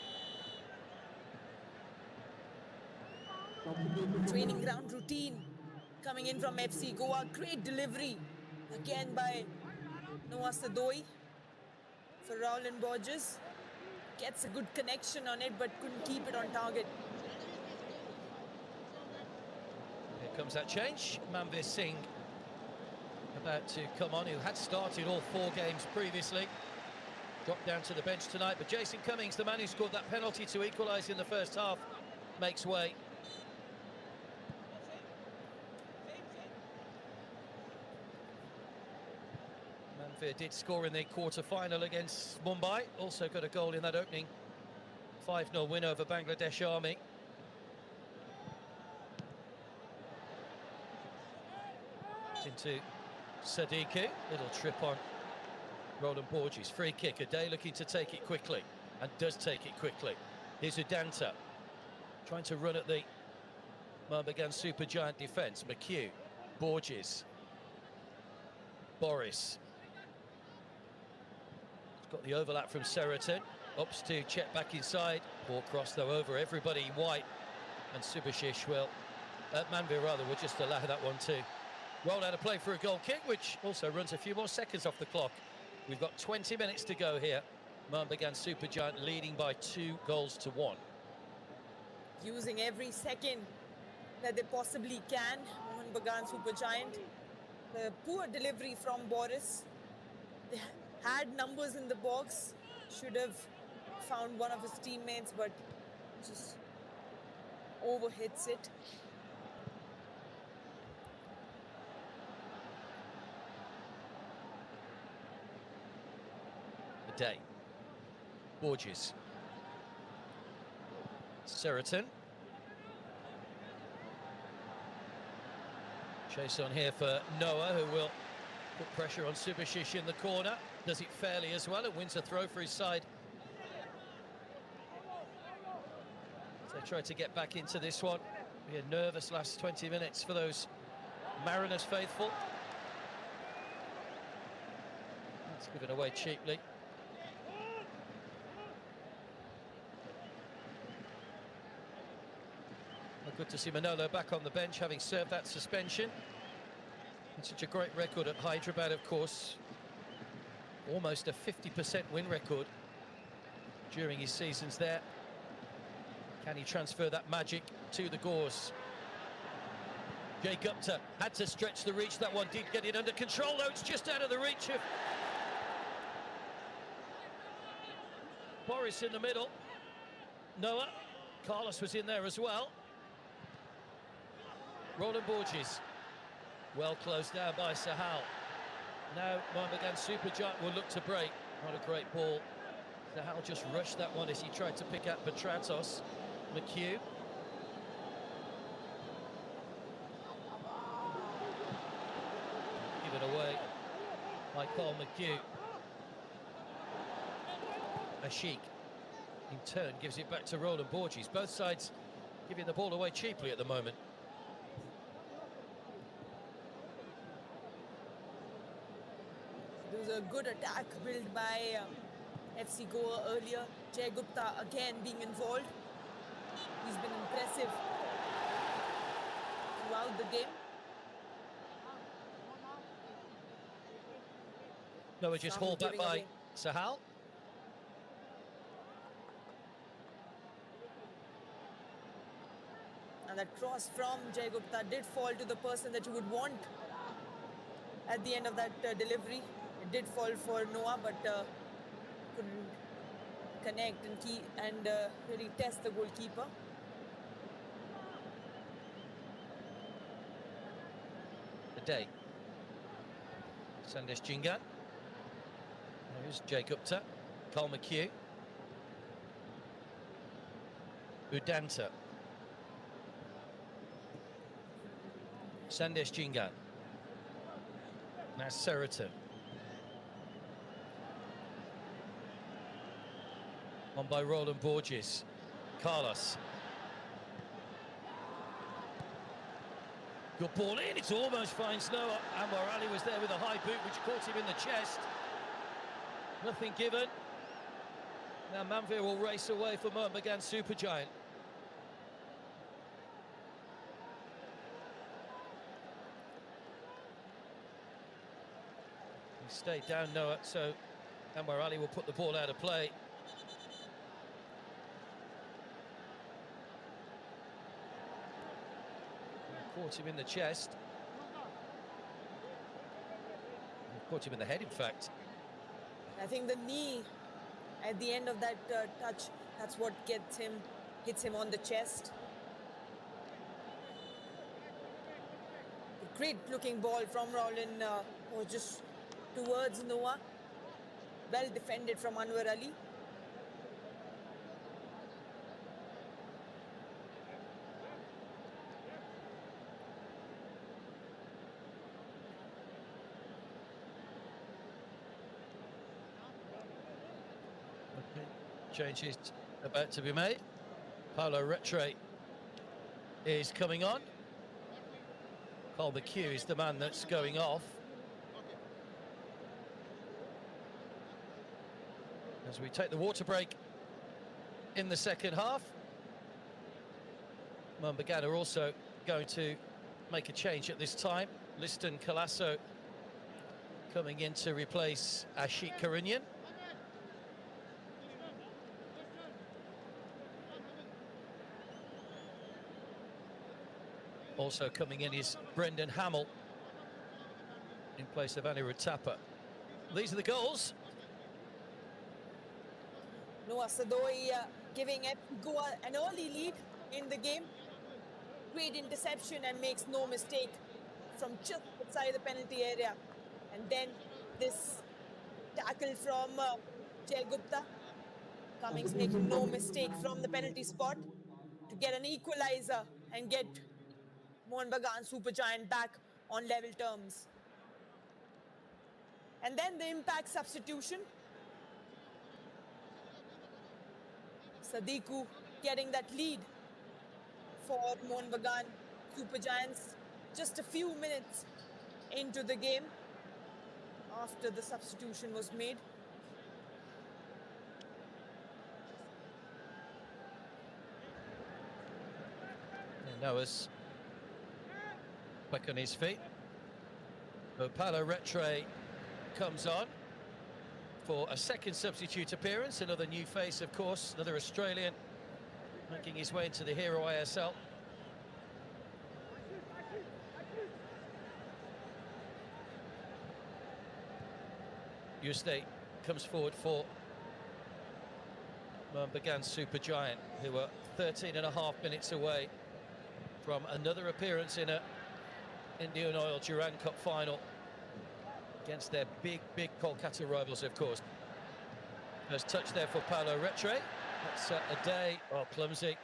Training ground routine coming in from FC Goa. Great delivery again by Noah Sadoi for Roland Borges. Gets a good connection on it, but couldn't keep it on target. Here comes that change. Manveer Singh about to come on, who had started all 4 games previously. Dropped down to the bench tonight, but Jason Cummings, the man who scored that penalty to equalise in the first half, makes way. Manveer did score in the quarter-final against Mumbai, also got a goal in that opening 5-0 win over Bangladesh Army. Into Sadiku, little trip on Roland Borges. Free kick, Ade looking to take it quickly, and does take it quickly. Here's Udanta, trying to run at the Mohammedan Supergiant defence. McHugh, Borges, Boris. He's got the overlap from Sheraton. Ups to Chet back inside. Poor cross though over everybody white. And Subhashish will, Manveer rather, will just allow that one to roll out of play for a goal kick, which also runs a few more seconds off the clock. We've got 20 minutes to go here. Mohammedan Supergiant leading by 2-1. Using every second that they possibly can. Mohammedan Supergiant. The poor delivery from Boris. They had numbers in the box. Should have found one of his teammates, but just overhits it. Day. Borges. Sheraton. Chase on here for Noah, who will put pressure on Subhashish in the corner. Does it fairly as well and wins a throw for his side. So they try to get back into this one. Be a nervous last 20 minutes for those Mariners faithful. It's given away cheaply. Good to see Manolo back on the bench, having served that suspension. And such a great record at Hyderabad, of course. Almost a 50% win record during his seasons there. Can he transfer that magic to the Gores? Jay Gupta had to stretch the reach. That one did get it under control, though it's just out of the reach of Boris in the middle. Noah. Carlos was in there as well. Roland Borges, well closed down by Sahal. Now Mohammedan Supergiant will look to break. Not a great ball. Sahal just rushed that one as he tried to pick out Petratos. McHugh. Given away by Carl McHugh. Ashik, in turn, gives it back to Roland Borges. Both sides giving the ball away cheaply at the moment. There was a good attack built by FC Goa earlier. Jay Gupta again being involved. He's been impressive throughout the game. Noah just hauled back by Sahal. And that cross from Jay Gupta did fall to the person that you would want at the end of that delivery. It did fall for Noah, but couldn't connect and really test the goalkeeper. The day. Sandesh Jingat. There's Jay Gupta. Carl McHugh. Udanta. Sandesh Jingat. Now Sheraton. On by Roland Borges. Carlos. Good ball in, it almost finds Noah. Anwar Ali was there with a high boot which caught him in the chest. Nothing given. Now Manvir will race away for Murmaghan Supergiant. He stayed down, Noah, so Anwar Ali will put the ball out of play. Caught him in the chest. Caught him in the head, in fact. I think the knee at the end of that touch, that's what hits him on the chest. A great looking ball from Rowland, was just towards Noah. Well defended from Anwar Ali. Changes about to be made. Paolo Retre is coming on. Carl McHugh is the man that's going off. As we take the water break in the second half. Murmaghan are also going to make a change at this time. Liston Colasso coming in to replace Ashik Karunyan. Also coming in is Brendan Hamill in place of Anirudh Thapa. These are the goals. Noah Sadoi giving Goa an early lead in the game. Great interception and makes no mistake from just outside the penalty area. And then this tackle from Jay Gupta. Cummings making no mistake from the penalty spot to get an equalizer and get Mohun Bagan Supergiant back on level terms. And then the impact substitution. Sadiku getting that lead for Mohun Bagan Supergiants just a few minutes into the game after the substitution was made. And Noah's back on his feet. But Paolo Retre comes on for a second substitute appearance. Another new face, of course, another Australian making his way into the Hero ISL. Yuste comes forward for Murmaghan Supergiant, who are 13.5 minutes away from another appearance in a Indian Oil Durand Cup final against their big Kolkata rivals, of course. First touch there for Paolo Retre. That's a day, clumsy.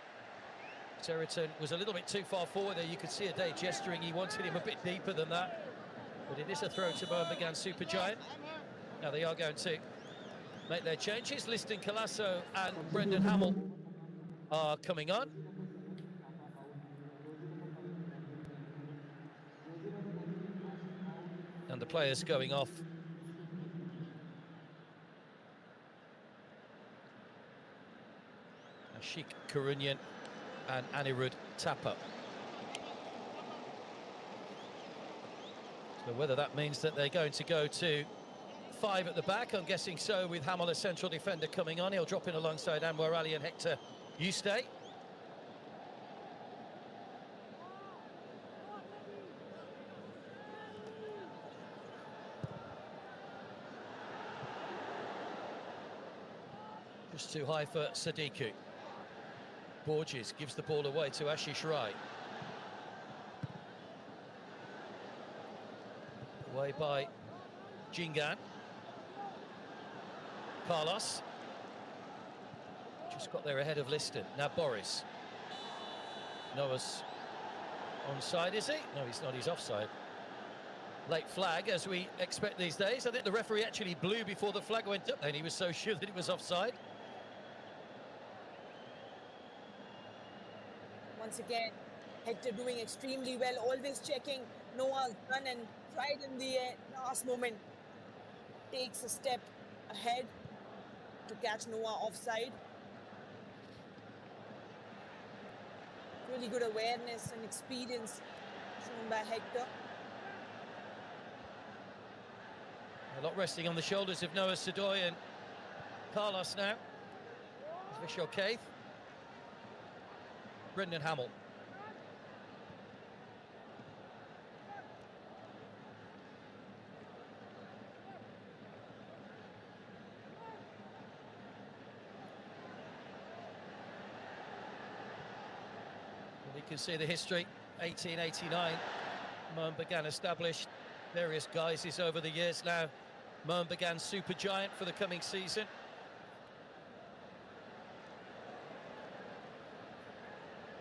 Sheraton was a little bit too far forward there. You could see a day gesturing. He wanted him a bit deeper than that. But it is a throw to Murmaghan Supergiant. Now they are going to make their changes. Liston Colasso and Brendan Hamill are coming on. And the players going off. Ashik Karunyan and Anirudh Thapa. So whether that means that they're going to go to 5 at the back, I'm guessing so, with Hamill as central defender coming on. He'll drop in alongside Anwar Ali and Hector Yuste. Just too high for Sadiku. Borges gives the ball away to Ashish Rai. Away by Jingan. Carlos. Just got there ahead of Liston. Now Boris. Noah's onside, is he? No, he's not. He's offside. Late flag, as we expect these days. I think the referee actually blew before the flag went up then. He was so sure that it was offside. Once again, Hector doing extremely well, always checking Noah's run, and right in the last moment takes a step ahead to catch Noah offside. Really good awareness and experience shown by Hector. A lot resting on the shoulders of Noah Sadoy and Carlos now. Vishal Kaith. Brendan Hamill. Well, you can see the history. 1889, Mohun Bagan established various guises over the years. Now Mohun Bagan super giant for the coming season.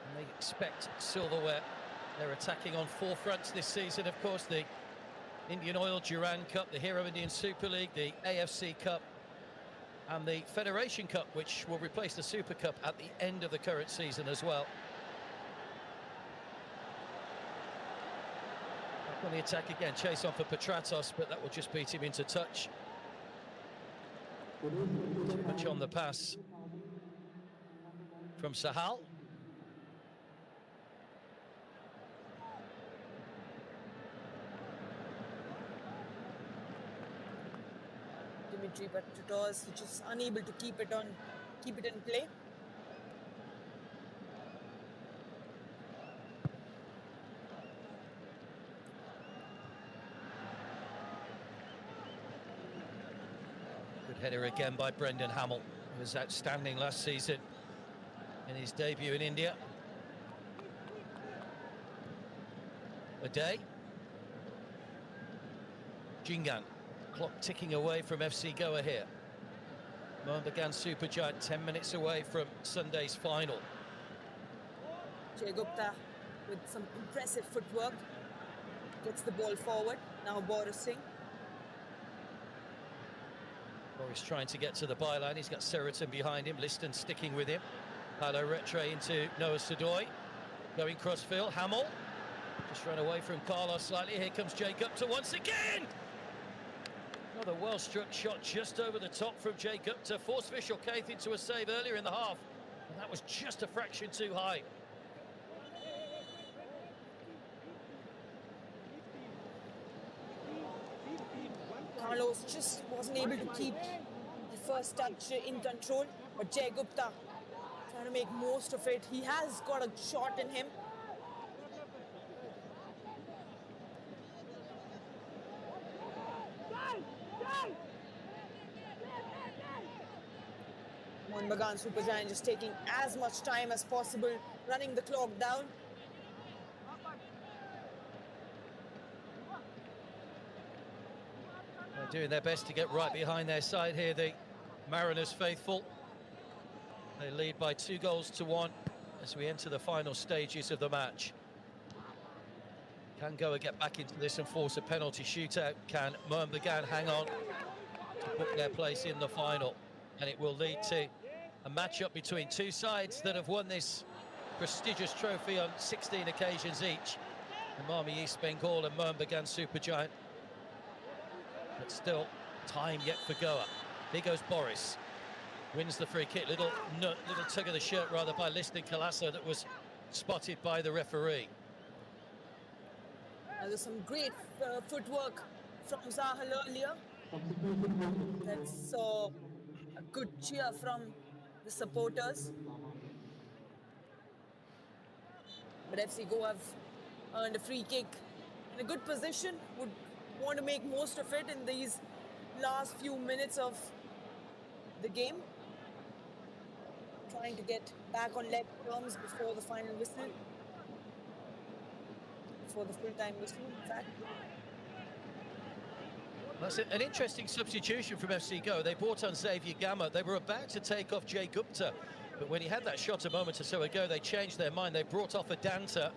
And they expect silverware. They're attacking on 4 fronts this season, of course. The Indian Oil Durand Cup, the Hero Indian Super League, the AFC Cup and the Federation Cup, which will replace the Super Cup at the end of the current season as well. Back on the attack again, chase on for Petratos, but that will just beat him into touch. Too much on the pass from Sahal. Dimitri Petratos, which is unable to keep it in play. Good header again by Brendan Hamill, who was outstanding last season in his debut in India. A day. Jingan. Clock ticking away from FC Goa here. Mohun Bagan Supergiant 10 minutes away from Sunday's final. Jay Gupta with some impressive footwork gets the ball forward. Now Boris Singh. Boris trying to get to the byline. He's got Seriton behind him. Liston sticking with him. Paolo Retre into Noah Sadoy. Going crossfield. Hamill just run away from Carlos slightly. Here comes Jay Gupta once again. Another well-struck shot just over the top from Jay Gupta. Forced Vishal Kaith into a save earlier in the half. And that was just a fraction too high. Carlos just wasn't able to keep the first touch in control, but Jay Gupta trying to make most of it. He has got a shot in him. Mohun Bagan Supergiant just taking as much time as possible, running the clock down. They're doing their best to get right behind their side here, the Mariners faithful. They lead by 2-1 as we enter the final stages of the match. Can Goa get back into this and force a penalty shootout? Can Mohun Bagan hang on to book their place in the final? And it will lead to a matchup between two sides that have won this prestigious trophy on 16 occasions each. Emami East Bengal and Mohun Bagan Supergiant. But still, time yet for Goa. Here goes Boris. Wins the free kick. Little tug of the shirt, rather, by Liston Colasso that was spotted by the referee. There's some great footwork from Sahal earlier. That's a good cheer from the supporters. But FC Goa have earned a free kick in a good position. Would want to make most of it in these last few minutes of the game. Trying to get back on leg terms before the final whistle. Before the full-time whistle, in fact. That's an interesting substitution from FC Goa. They brought on Xavier Gamma. They were about to take off Jay Gupta, but when he had that shot a moment or so ago, they changed their mind. They brought off Adanta,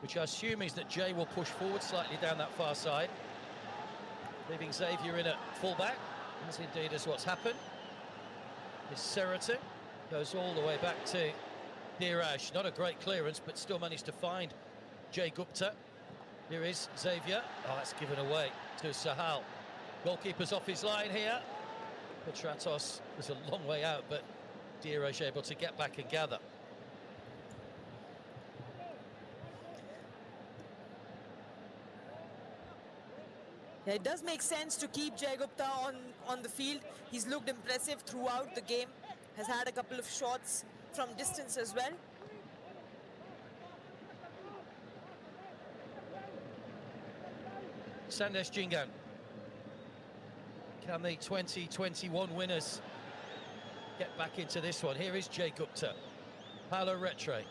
which I assume is that Jay will push forward slightly down that far side, leaving Xavier in at full-back, as indeed is what's happened. This Seriton goes all the way back to Dheeraj. Not a great clearance, but still managed to find Jay Gupta. Here is Xavier. Oh, that's given away to Sahal. Goalkeeper's off his line here. Petratos was a long way out, but Diarra able to get back and gather. Yeah, it does make sense to keep Jai Gupta on the field. He's looked impressive throughout the game, has had a couple of shots from distance as well. Sandesh Jhingan. Can the 2021 winners get back into this one? Here is Jai Gupta. Paulo Retre.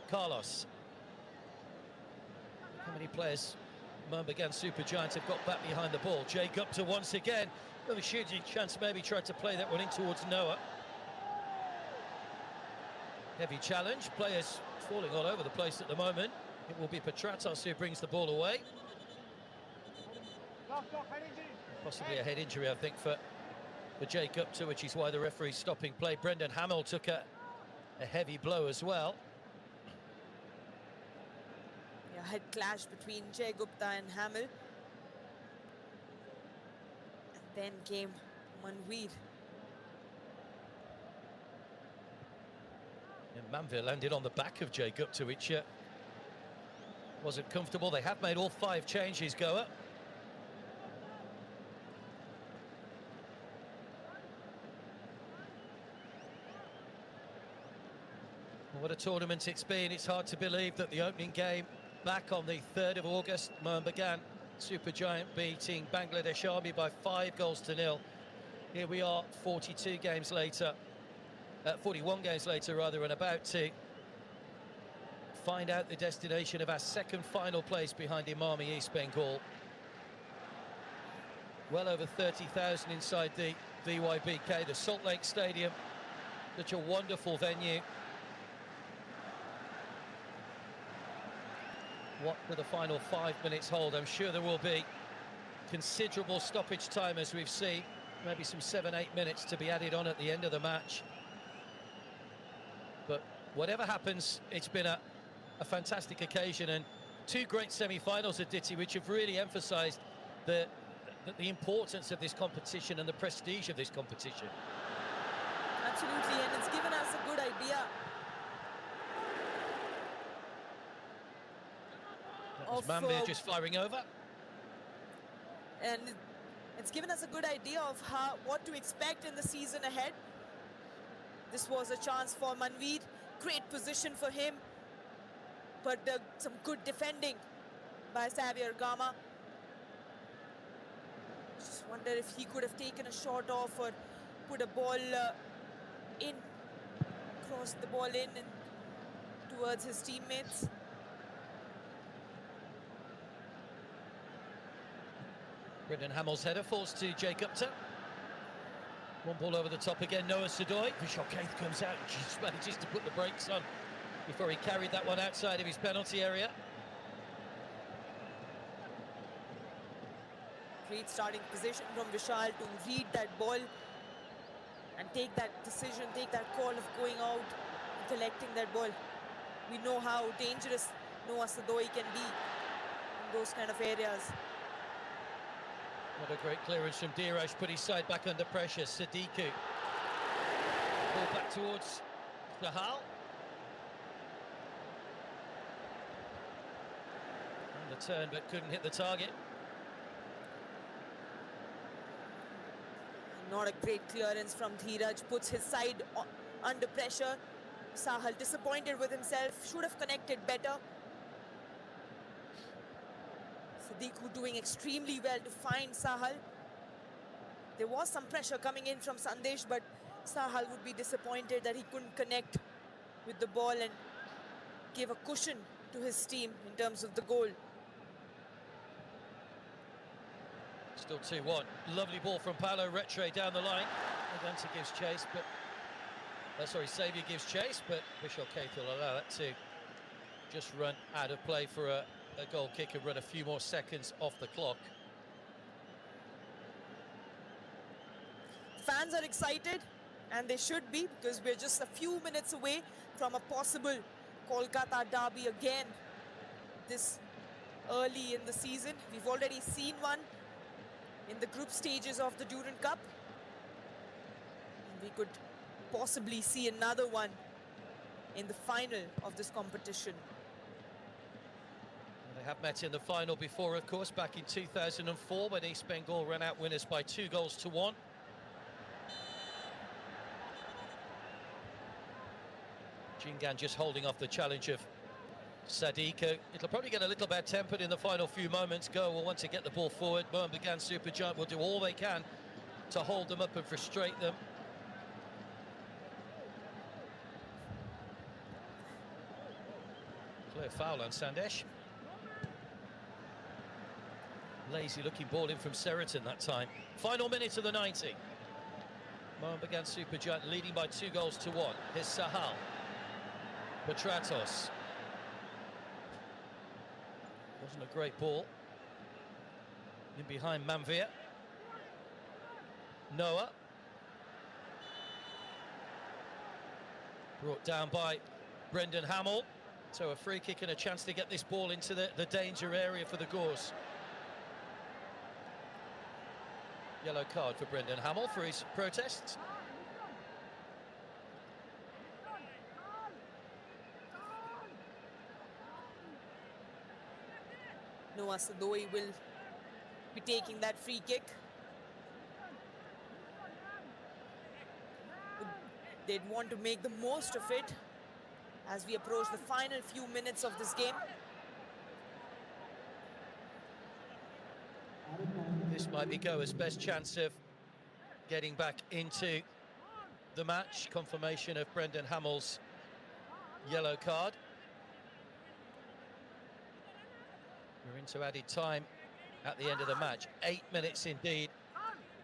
Carlos. How many players Mohun Super Giants have got back behind the ball? Jai Gupta once again with a shooting chance, maybe tried to play that one in towards Noah. Heavy challenge, players falling all over the place at the moment. It will be Petratos who brings the ball away. Possibly a head injury, I think, for Jai Gupta, which is why the referee's stopping play. Brendan Hamill took a heavy blow as well. Yeah, head clash between Jai Gupta and Hamill. And then came Manveer. And Manveer landed on the back of Jai Gupta, which wasn't comfortable. They have made all 5 changes, Goa. What a tournament it's been. It's hard to believe that the opening game back on the 3rd of August, Mohun Super Giant beating Bangladesh Army by 5 goals to 0. Here we are 42 games later, 41 games later rather, and about to find out the destination of our second final place behind Imami East Bengal. Well over 30,000 inside the DYBK, the Salt Lake Stadium. Such a wonderful venue. What do the final 5 minutes hold? I'm sure there will be considerable stoppage time, as we've seen. Maybe some 7-8 minutes to be added on at the end of the match. But whatever happens, it's been a fantastic occasion, and 2 great semi-finals at Diti, which have really emphasised the importance of this competition and the prestige of this competition. Absolutely, and it's given us a good idea of Manveer just firing over. And it's given us a good idea of what to expect in the season ahead. This was a chance for Manveer, great position for him, but some good defending by Xavier Gama. Just wonder if he could have taken a shot off or put a ball in, crossed the ball in and towards his teammates. Brendan Hamill's header falls to Jai Gupta. One ball over the top again, Noah Sadoy. Vishal Kaith comes out and just manages to put the brakes on before he carried that one outside of his penalty area. Great starting position from Vishal to read that ball and take that decision, take that call of going out and collecting that ball. We know how dangerous Noah Sadoy can be in those kind of areas. What a great clearance from Dheeraj, put his side back under pressure. Sadiku. Ball back towards Sahal. On the turn, but couldn't hit the target. Not a great clearance from Dheeraj, puts his side under pressure. Sahal disappointed with himself, should have connected better. Sadiku doing extremely well to find Sahal. There was some pressure coming in from Sandesh, but Sahal would be disappointed that he couldn't connect with the ball and give a cushion to his team in terms of the goal. Still 2-1. Lovely ball from Paulo Retre down the line. Adanta gives chase, but... Saviour gives chase, but Vishal Kaith will allow that to just run out of play for a goal kick and run a few more seconds off the clock. Fans are excited, and they should be, because we're just a few minutes away from a possible Kolkata derby again this early in the season. We've already seen one in the group stages of the Durand Cup. And we could possibly see another one in the final of this competition. They have met in the final before, of course, back in 2004 when East Bengal ran out winners by 2-1. Jingan just holding off the challenge of Sadiq. It'll probably get a little bad tempered in the final few moments. Goa will want to get the ball forward. Mohun Bagan Supergiant will do all they can to hold them up and frustrate them. Clear foul on Sandesh. Lazy looking ball in from Seriton that time. Final minute of the 90. Mohun Bagan Supergiant leading by 2-1. Here's Sahal. Petratos. Wasn't a great ball. In behind Manvir. Noah. Brought down by Brendan Hamill. So a free kick and a chance to get this ball into the danger area for the Gores. Yellow card for Brendan Hamill for his protests. Noah Sadoi will be taking that free kick. They'd want to make the most of it as we approach the final few minutes of this game. This might be Goa's best chance of getting back into the match. Confirmation of Brendan Hamill's yellow card. We're into added time at the end of the match. 8 minutes indeed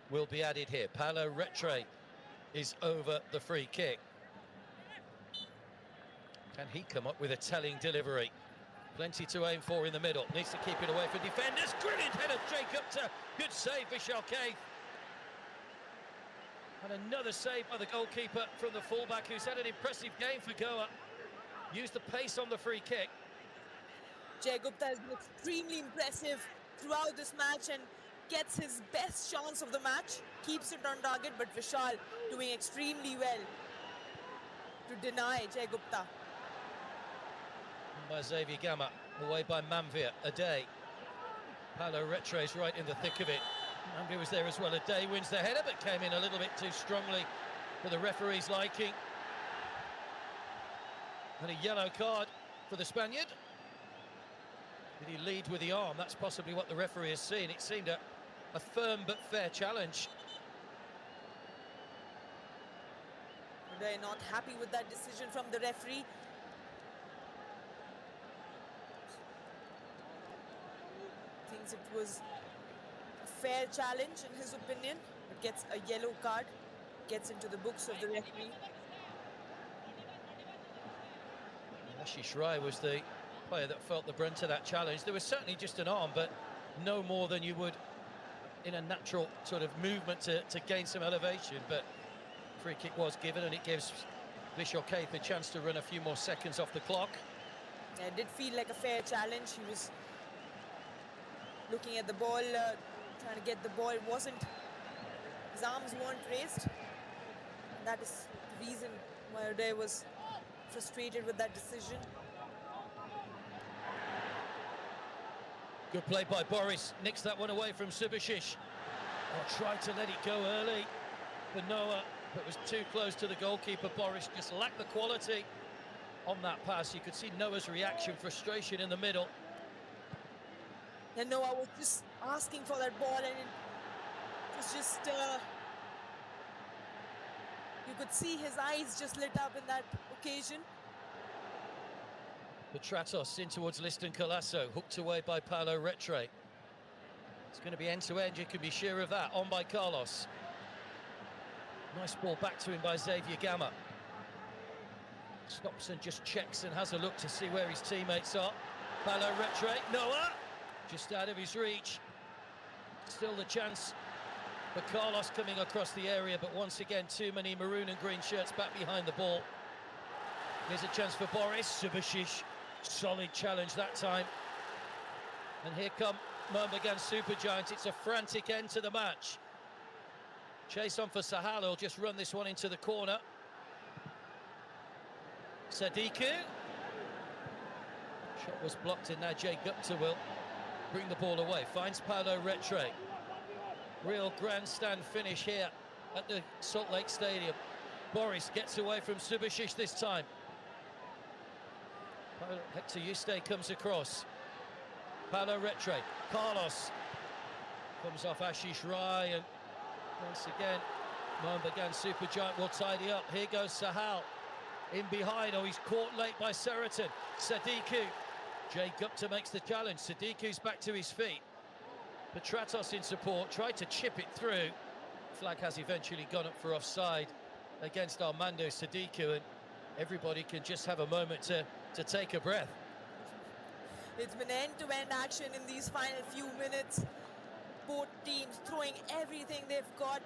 will be added here. Paolo Retre is over the free kick. Can he come up with a telling delivery? Plenty to aim for in the middle. Needs to keep it away for defenders. Brilliant header, Jacobta. Good save, Vishal Kaith. And another save by the goalkeeper from the fullback, who's had an impressive game for Goa. Used the pace on the free kick. Jai Gupta has been extremely impressive throughout this match and gets his best chance of the match. Keeps it on target, but Vishal doing extremely well to deny Jai Gupta. By Xavier Gamma, away by Manvir. Aday. Paolo Retre is right in the thick of it. Manvir was there as well. Aday wins the header, but came in a little bit too strongly for the referee's liking. And a yellow card for the Spaniard. Did he lead with the arm? That's possibly what the referee has seen. It seemed a firm but fair challenge. They're not happy with that decision from the referee. Thinks it was a fair challenge in his opinion, but gets a yellow card, gets into the books of the referee. Ashish Rai was the player that felt the brunt of that challenge. There was certainly just an arm, but no more than you would in a natural sort of movement to gain some elevation. But free kick was given, and it gives Vishal Kaith a chance to run a few more seconds off the clock. Yeah, it did feel like a fair challenge. He was looking at the ball, trying to get the ball. It wasn't, his arms weren't raised. And that is the reason why Uday was frustrated with that decision. Good play by Boris, nicks that one away from Subhashish. Oh, tried to let it go early for Noah, but was too close to the goalkeeper. Boris just lacked the quality on that pass. You could see Noah's reaction, frustration in the middle. And Noah was just asking for that ball, and it was just, you could see his eyes just lit up in that occasion. Petratos in towards Liston Colasso, hooked away by Paolo Retre. It's going to be end-to-end, you can be sure of that. On by Carlos. Nice ball back to him by Xavier Gamma. Stops and just checks and has a look to see where his teammates are. Paolo Retre, Noah, just out of his reach. Still the chance for Carlos coming across the area, but once again, too many maroon and green shirts back behind the ball. Here's a chance for Boris. Subhashish, solid challenge that time. And here come Mohammedan Supergiant. It's a frantic end to the match. Chase on for Sahal, who'll just run this one into the corner. Sadiku. Shot was blocked, and now Jay Gupta will bring the ball away. Finds Paulo Retre. Real grandstand finish here at the Salt Lake Stadium. Boris gets away from Subasic this time. Hector Juste comes across. Paulo Retre. Carlos comes off Ashish Rai, and once again Mohammedan Supergiant will tidy up. Here goes Sahal in behind. Oh, he's caught late by Seraton. Sadiku. Jay Gupta makes the challenge. Sadiku's back to his feet. Petratos in support, tried to chip it through. Flag has eventually gone up for offside against Armando Sadiku, and everybody can just have a moment to take a breath. It's been end-to-end action in these final few minutes. Both teams throwing everything they've got.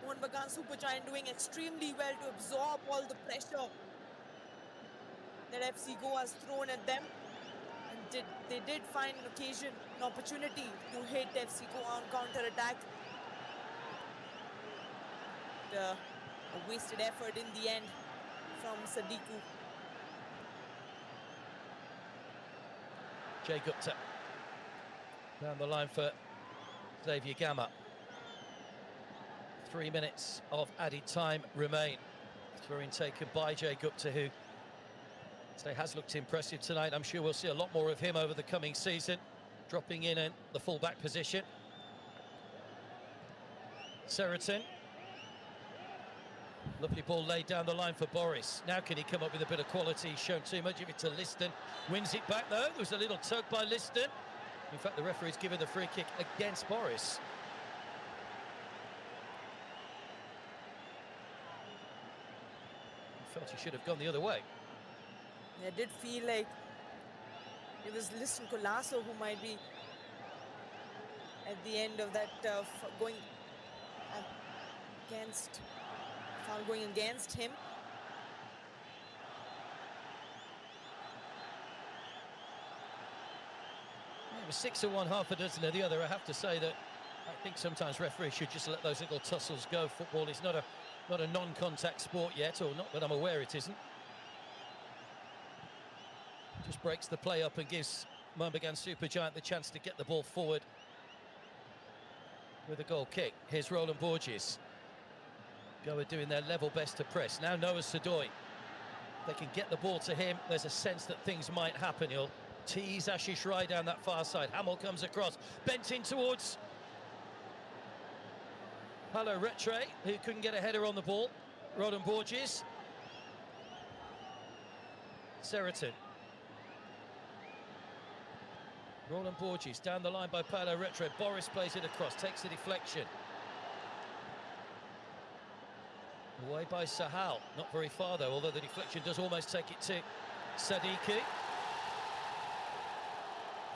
Mohammedan Supergiant doing extremely well to absorb all the pressure that FC Goa has thrown at them. And they did find an occasion, an opportunity to hit FC Goa on counter-attack. A wasted effort in the end from Sadiku. Jay Gupta down the line for Xavier Gamma. 3 minutes of added time remain. Throw-in taken by Jay Gupta, who has looked impressive tonight. I'm sure we'll see a lot more of him over the coming season, dropping in the full-back position. Seraton. Lovely ball laid down the line for Boris. Now can he come up with a bit of quality? He's shown too much of it to Liston. Wins it back though. There was a little tug by Liston. In fact, the referee's given the free kick against Boris. He felt he should have gone the other way. I did feel like it was Liston Colasso who might be at the end of that going against. Foul going against him. It was 6 of one, half a dozen of the other. I have to say that I think sometimes referees should just let those little tussles go. Football is not a non-contact sport yet, or not that I'm aware it isn't. Just breaks the play up and gives Mohammedan Supergiant the chance to get the ball forward with a goal kick. Here's Roland Borges. Goa doing their level best to press. Now Noah Sadoy. They can get the ball to him. There's a sense that things might happen. He'll tease Ashish Rai down that far side. Hamill comes across, bent in towards Paulo Retre, who couldn't get a header on the ball. Roland Borges. Seraton. Roland Borges down the line by Paulo Retre. Boris plays it across, takes the deflection. Away by Sahal, not very far though, although the deflection does almost take it to Sadiku.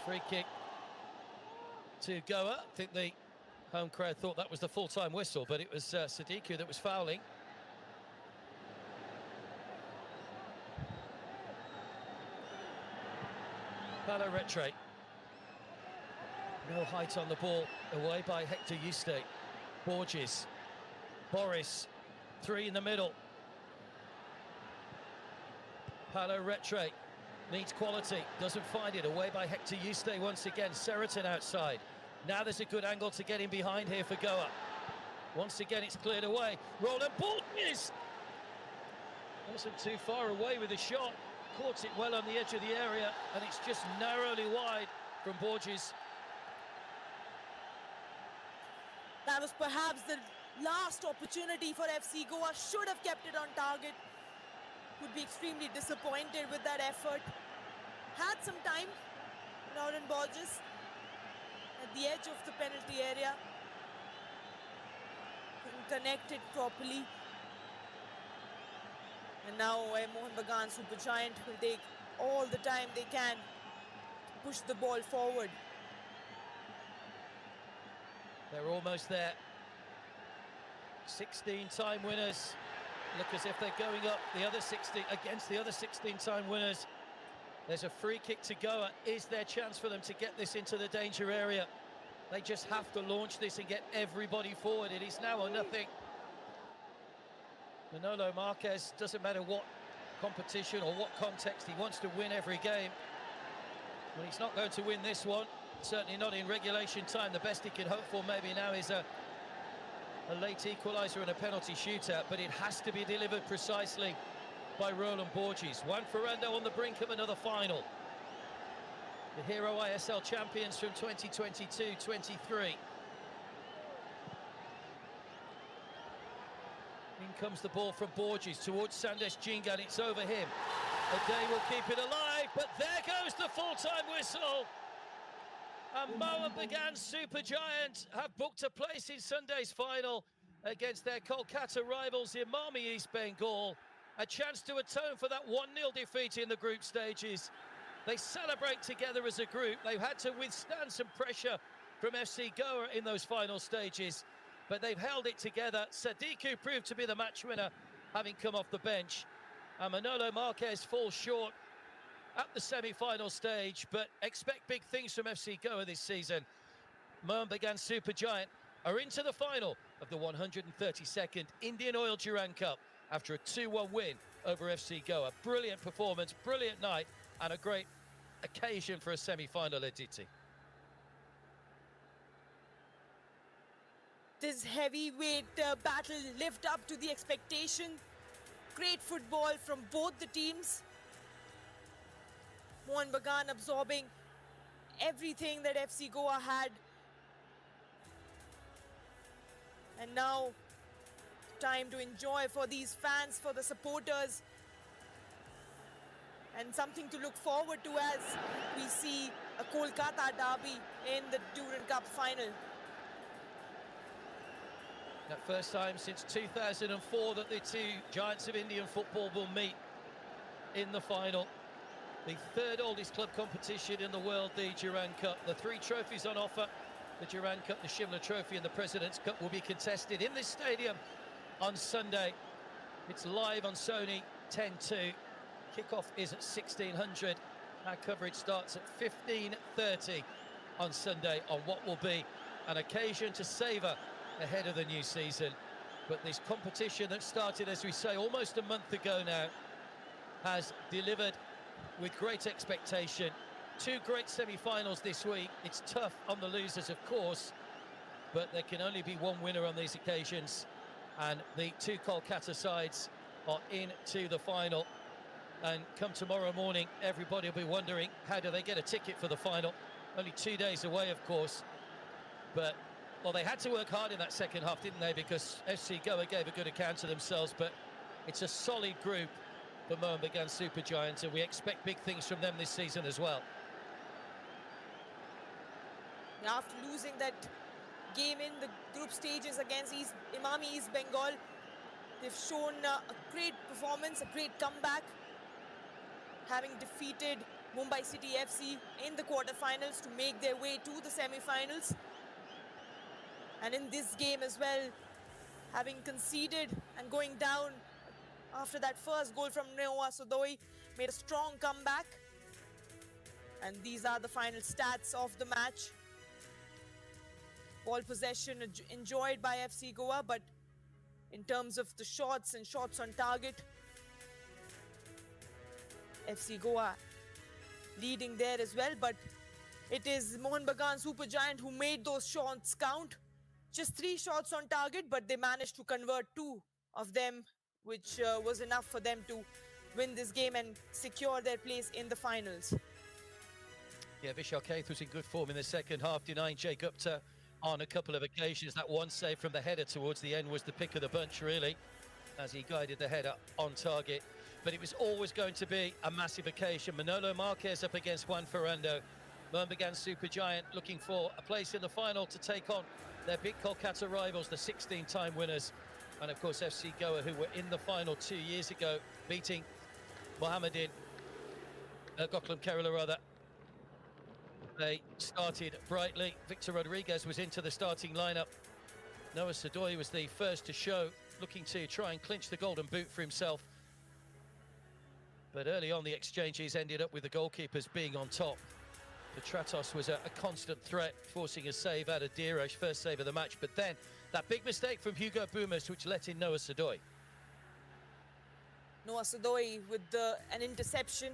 Free kick to Goa. I think the home crowd thought that was the full-time whistle, but it was Sadiku that was fouling. Paulo Retre. No height on the ball, away by Hector Juste. Borges. Boris. 3 in the middle. Paulo Retre needs quality, doesn't find it. Away by Hector Juste once again. Seraton outside. Now there's a good angle to get in behind here for Goa. Once again it's cleared away. Roland Borges wasn't too far away with the shot. Caught it well on the edge of the area, and it's just narrowly wide from Borges. That was perhaps the last opportunity for FC Goa. Should have kept it on target. Would be extremely disappointed with that effort. Had some time, Roland Borges, at the edge of the penalty area. Couldn't connect it properly. And now Mohammedan Supergiant will take all the time they can to push the ball forward. They're almost there. 16-time winners look as if they're going up the other 16 against the other 16-time winners There's a free kick to Goa. Is there a chance for them to get this into the danger area? They just have to launch this and get everybody forward. It is now or nothing. Manolo Marquez, doesn't matter what competition or what context, he wants to win every game. Well, he's not going to win this one, certainly not in regulation time. The best he can hope for maybe now is a late equaliser and a penalty shootout, but it has to be delivered precisely by Roland Borges. Juan Ferrando on the brink of another final. The Hero ISL champions from 2022-23. In comes the ball from Borges towards Sandesh Jhingan. It's over him. Ade will keep it alive, but there goes the full-time whistle. And Mohun Bagan Supergiant have booked a place in Sunday's final against their Kolkata rivals Imami East Bengal. A chance to atone for that 1-0 defeat in the group stages. They celebrate together as a group. They've had to withstand some pressure from FC Goa in those final stages, but they've held it together. Sadiku proved to be the match winner, having come off the bench. And Manolo Marquez falls short at the semi-final stage, but expect big things from FC Goa this season. Mohun Bagan Supergiant are into the final of the 132nd Indian Oil Durand Cup after a 2-1 win over FC Goa. Brilliant performance, brilliant night, and a great occasion for a semi-final, Aditi. This heavyweight battle lived up to the expectation. Great football from both the teams. Mohun Bagan absorbing everything that FC Goa had. And now, time to enjoy for these fans, for the supporters. And something to look forward to as we see a Kolkata derby in the Durand Cup final. That first time since 2004 that the two giants of Indian football will meet in the final. The third oldest club competition in the world, the Durand Cup. The three trophies on offer, the Durand Cup, the Shimla Trophy and the President's Cup, will be contested in this stadium on Sunday. It's live on Sony 10-2. Kickoff is at 1600. Our coverage starts at 15:30 on Sunday on what will be an occasion to savour ahead of the new season. But this competition that started, as we say, almost a month ago now, has delivered with great expectation. Two great semi-finals this week. It's tough on the losers, of course, but there can only be one winner on these occasions, and the two Kolkata sides are into the final. And come tomorrow morning, everybody will be wondering, how do they get a ticket for the final? Only 2 days away, of course, but well, they had to work hard in that second half, didn't they? Because FC Goa gave a good account of themselves, but it's a solid group for Mohun Bagan Supergiants, and we expect big things from them this season as well. After losing that game in the group stages against Imami East Bengal, they've shown a great performance, a great comeback, having defeated Mumbai City FC in the quarterfinals to make their way to the semi-finals. And in this game as well, having conceded and going down after that first goal from Noah Sodoi, made a strong comeback. And these are the final stats of the match. Ball possession enjoyed by FC Goa, but in terms of the shots and shots on target, FC Goa leading there as well. But it is Mohun Bagan Supergiant who made those shots count. Just 3 shots on target, but they managed to convert 2 of them, which was enough for them to win this game and secure their place in the finals. Yeah, Vishal Kaith was in good form in the second half, denying Jay Gupta on a couple of occasions. That one save from the header towards the end was the pick of the bunch, really, as he guided the header on target. But it was always going to be a massive occasion. Manolo Marquez up against Juan Ferrando. Mohun Bagan Supergiant looking for a place in the final to take on their big Kolkata rivals, the 16-time winners. And of course, FC Goa, who were in the final 2 years ago, beating Gokulam Kerala, rather. They started brightly. Victor Rodriguez was into the starting lineup. Noah Sodoi was the first to show, looking to try and clinch the golden boot for himself. But early on, the exchanges ended up with the goalkeepers being on top. Petratos was a constant threat, forcing a save out of Diresh, first save of the match. But then that big mistake from Hugo Bumas, which let in Noah Sadoy. Noah Sadoy with an interception,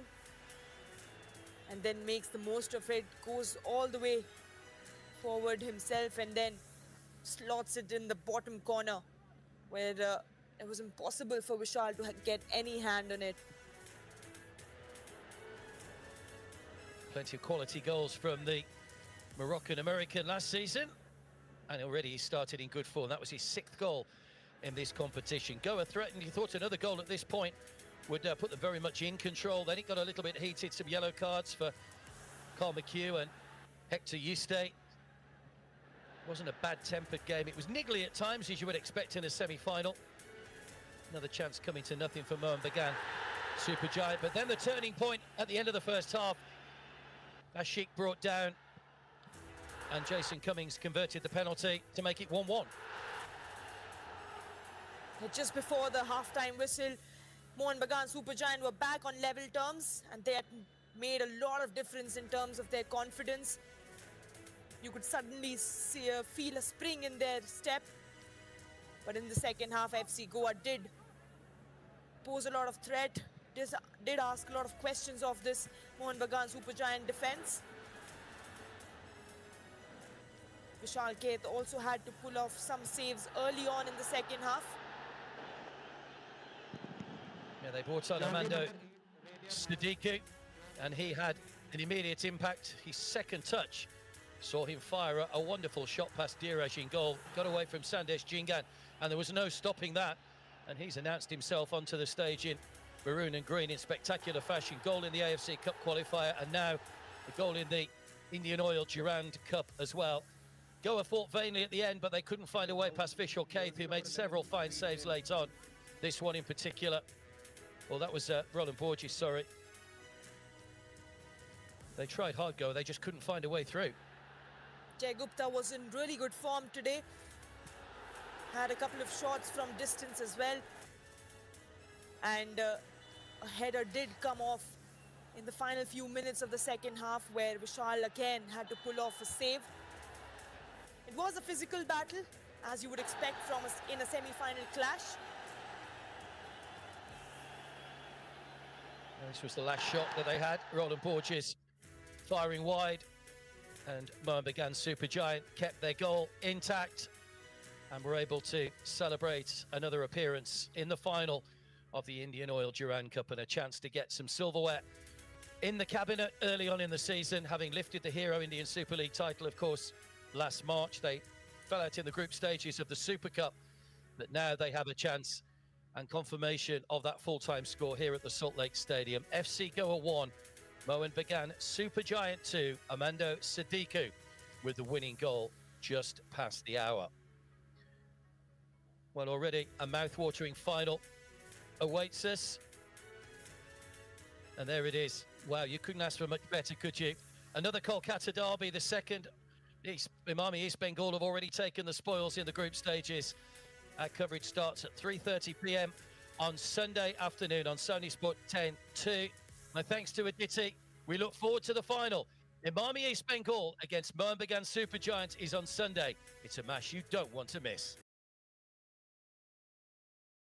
and then makes the most of it, goes all the way forward himself and then slots it in the bottom corner where it was impossible for Vishal to get any hand on it. Plenty of quality goals from the Moroccan-American last season, and already he started in good form. That was his 6th goal in this competition. Goa threatened. He thought another goal at this point would put them very much in control. Then it got a little bit heated, some yellow cards for Carl McHugh and Hector Yuste. Wasn't a bad-tempered game. It was niggly at times, as you would expect in a semi-final. Another chance coming to nothing for Mohan Bagan, Supergiant. But then the turning point at the end of the first half, Ashik brought down, and Jason Cummings converted the penalty to make it 1-1. Just before the half-time whistle, Mohan Bagan Supergiant were back on level terms, and they had made a lot of difference in terms of their confidence. You could suddenly feel a spring in their step. But in the second half, FC Goa did pose a lot of threat, did ask a lot of questions of this Mohan Bagan Supergiant defense. Vishal Keth also had to pull off some saves early on in the second half. Yeah, they brought on Armando Sadiku, and he had an immediate impact. His second touch saw him fire a wonderful shot past Diresh in goal. Got away from Sandesh Jingan, and there was no stopping that. And he's announced himself onto the stage in maroon and green in spectacular fashion. Goal in the AFC Cup qualifier, and now the goal in the Indian Oil Durand Cup as well. Goa fought vainly at the end, but they couldn't find a way past Vishal Keth, who made several fine saves late on. This one in particular. Well, that was Roland Borges, sorry. They tried hard, Goa, they just couldn't find a way through. Jay Gupta was in really good form today. Had a couple of shots from distance as well. And a header did come off in the final few minutes of the second half, where Vishal again had to pull off a save. It was a physical battle, as you would expect from in a semi-final clash. This was the last shot that they had. Roland Borges firing wide, and Mohan Bagan Supergiant kept their goal intact and were able to celebrate another appearance in the final of the Indian Oil Durand Cup and a chance to get some silverware in the cabinet early on in the season, having lifted the Hero Indian Super League title, of course, last March. They fell out in the group stages of the Super Cup, but now they have a chance and confirmation of that full-time score here at the Salt Lake Stadium. FC Goa 1, Mohan Bagan Supergiant 2, Armando Sadiku with the winning goal just past the hour. Well, already a mouth-watering final awaits us. And there it is. Wow, you couldn't ask for much better, could you? Another Kolkata derby, the second. Imami East Bengal have already taken the spoils in the group stages. Our coverage starts at 3:30 p.m. on Sunday afternoon on Sony Sport 10-2. My thanks to Aditi. We look forward to the final. Imami East Bengal against Mohan Bagan Supergiant is on Sunday. It's a match you don't want to miss.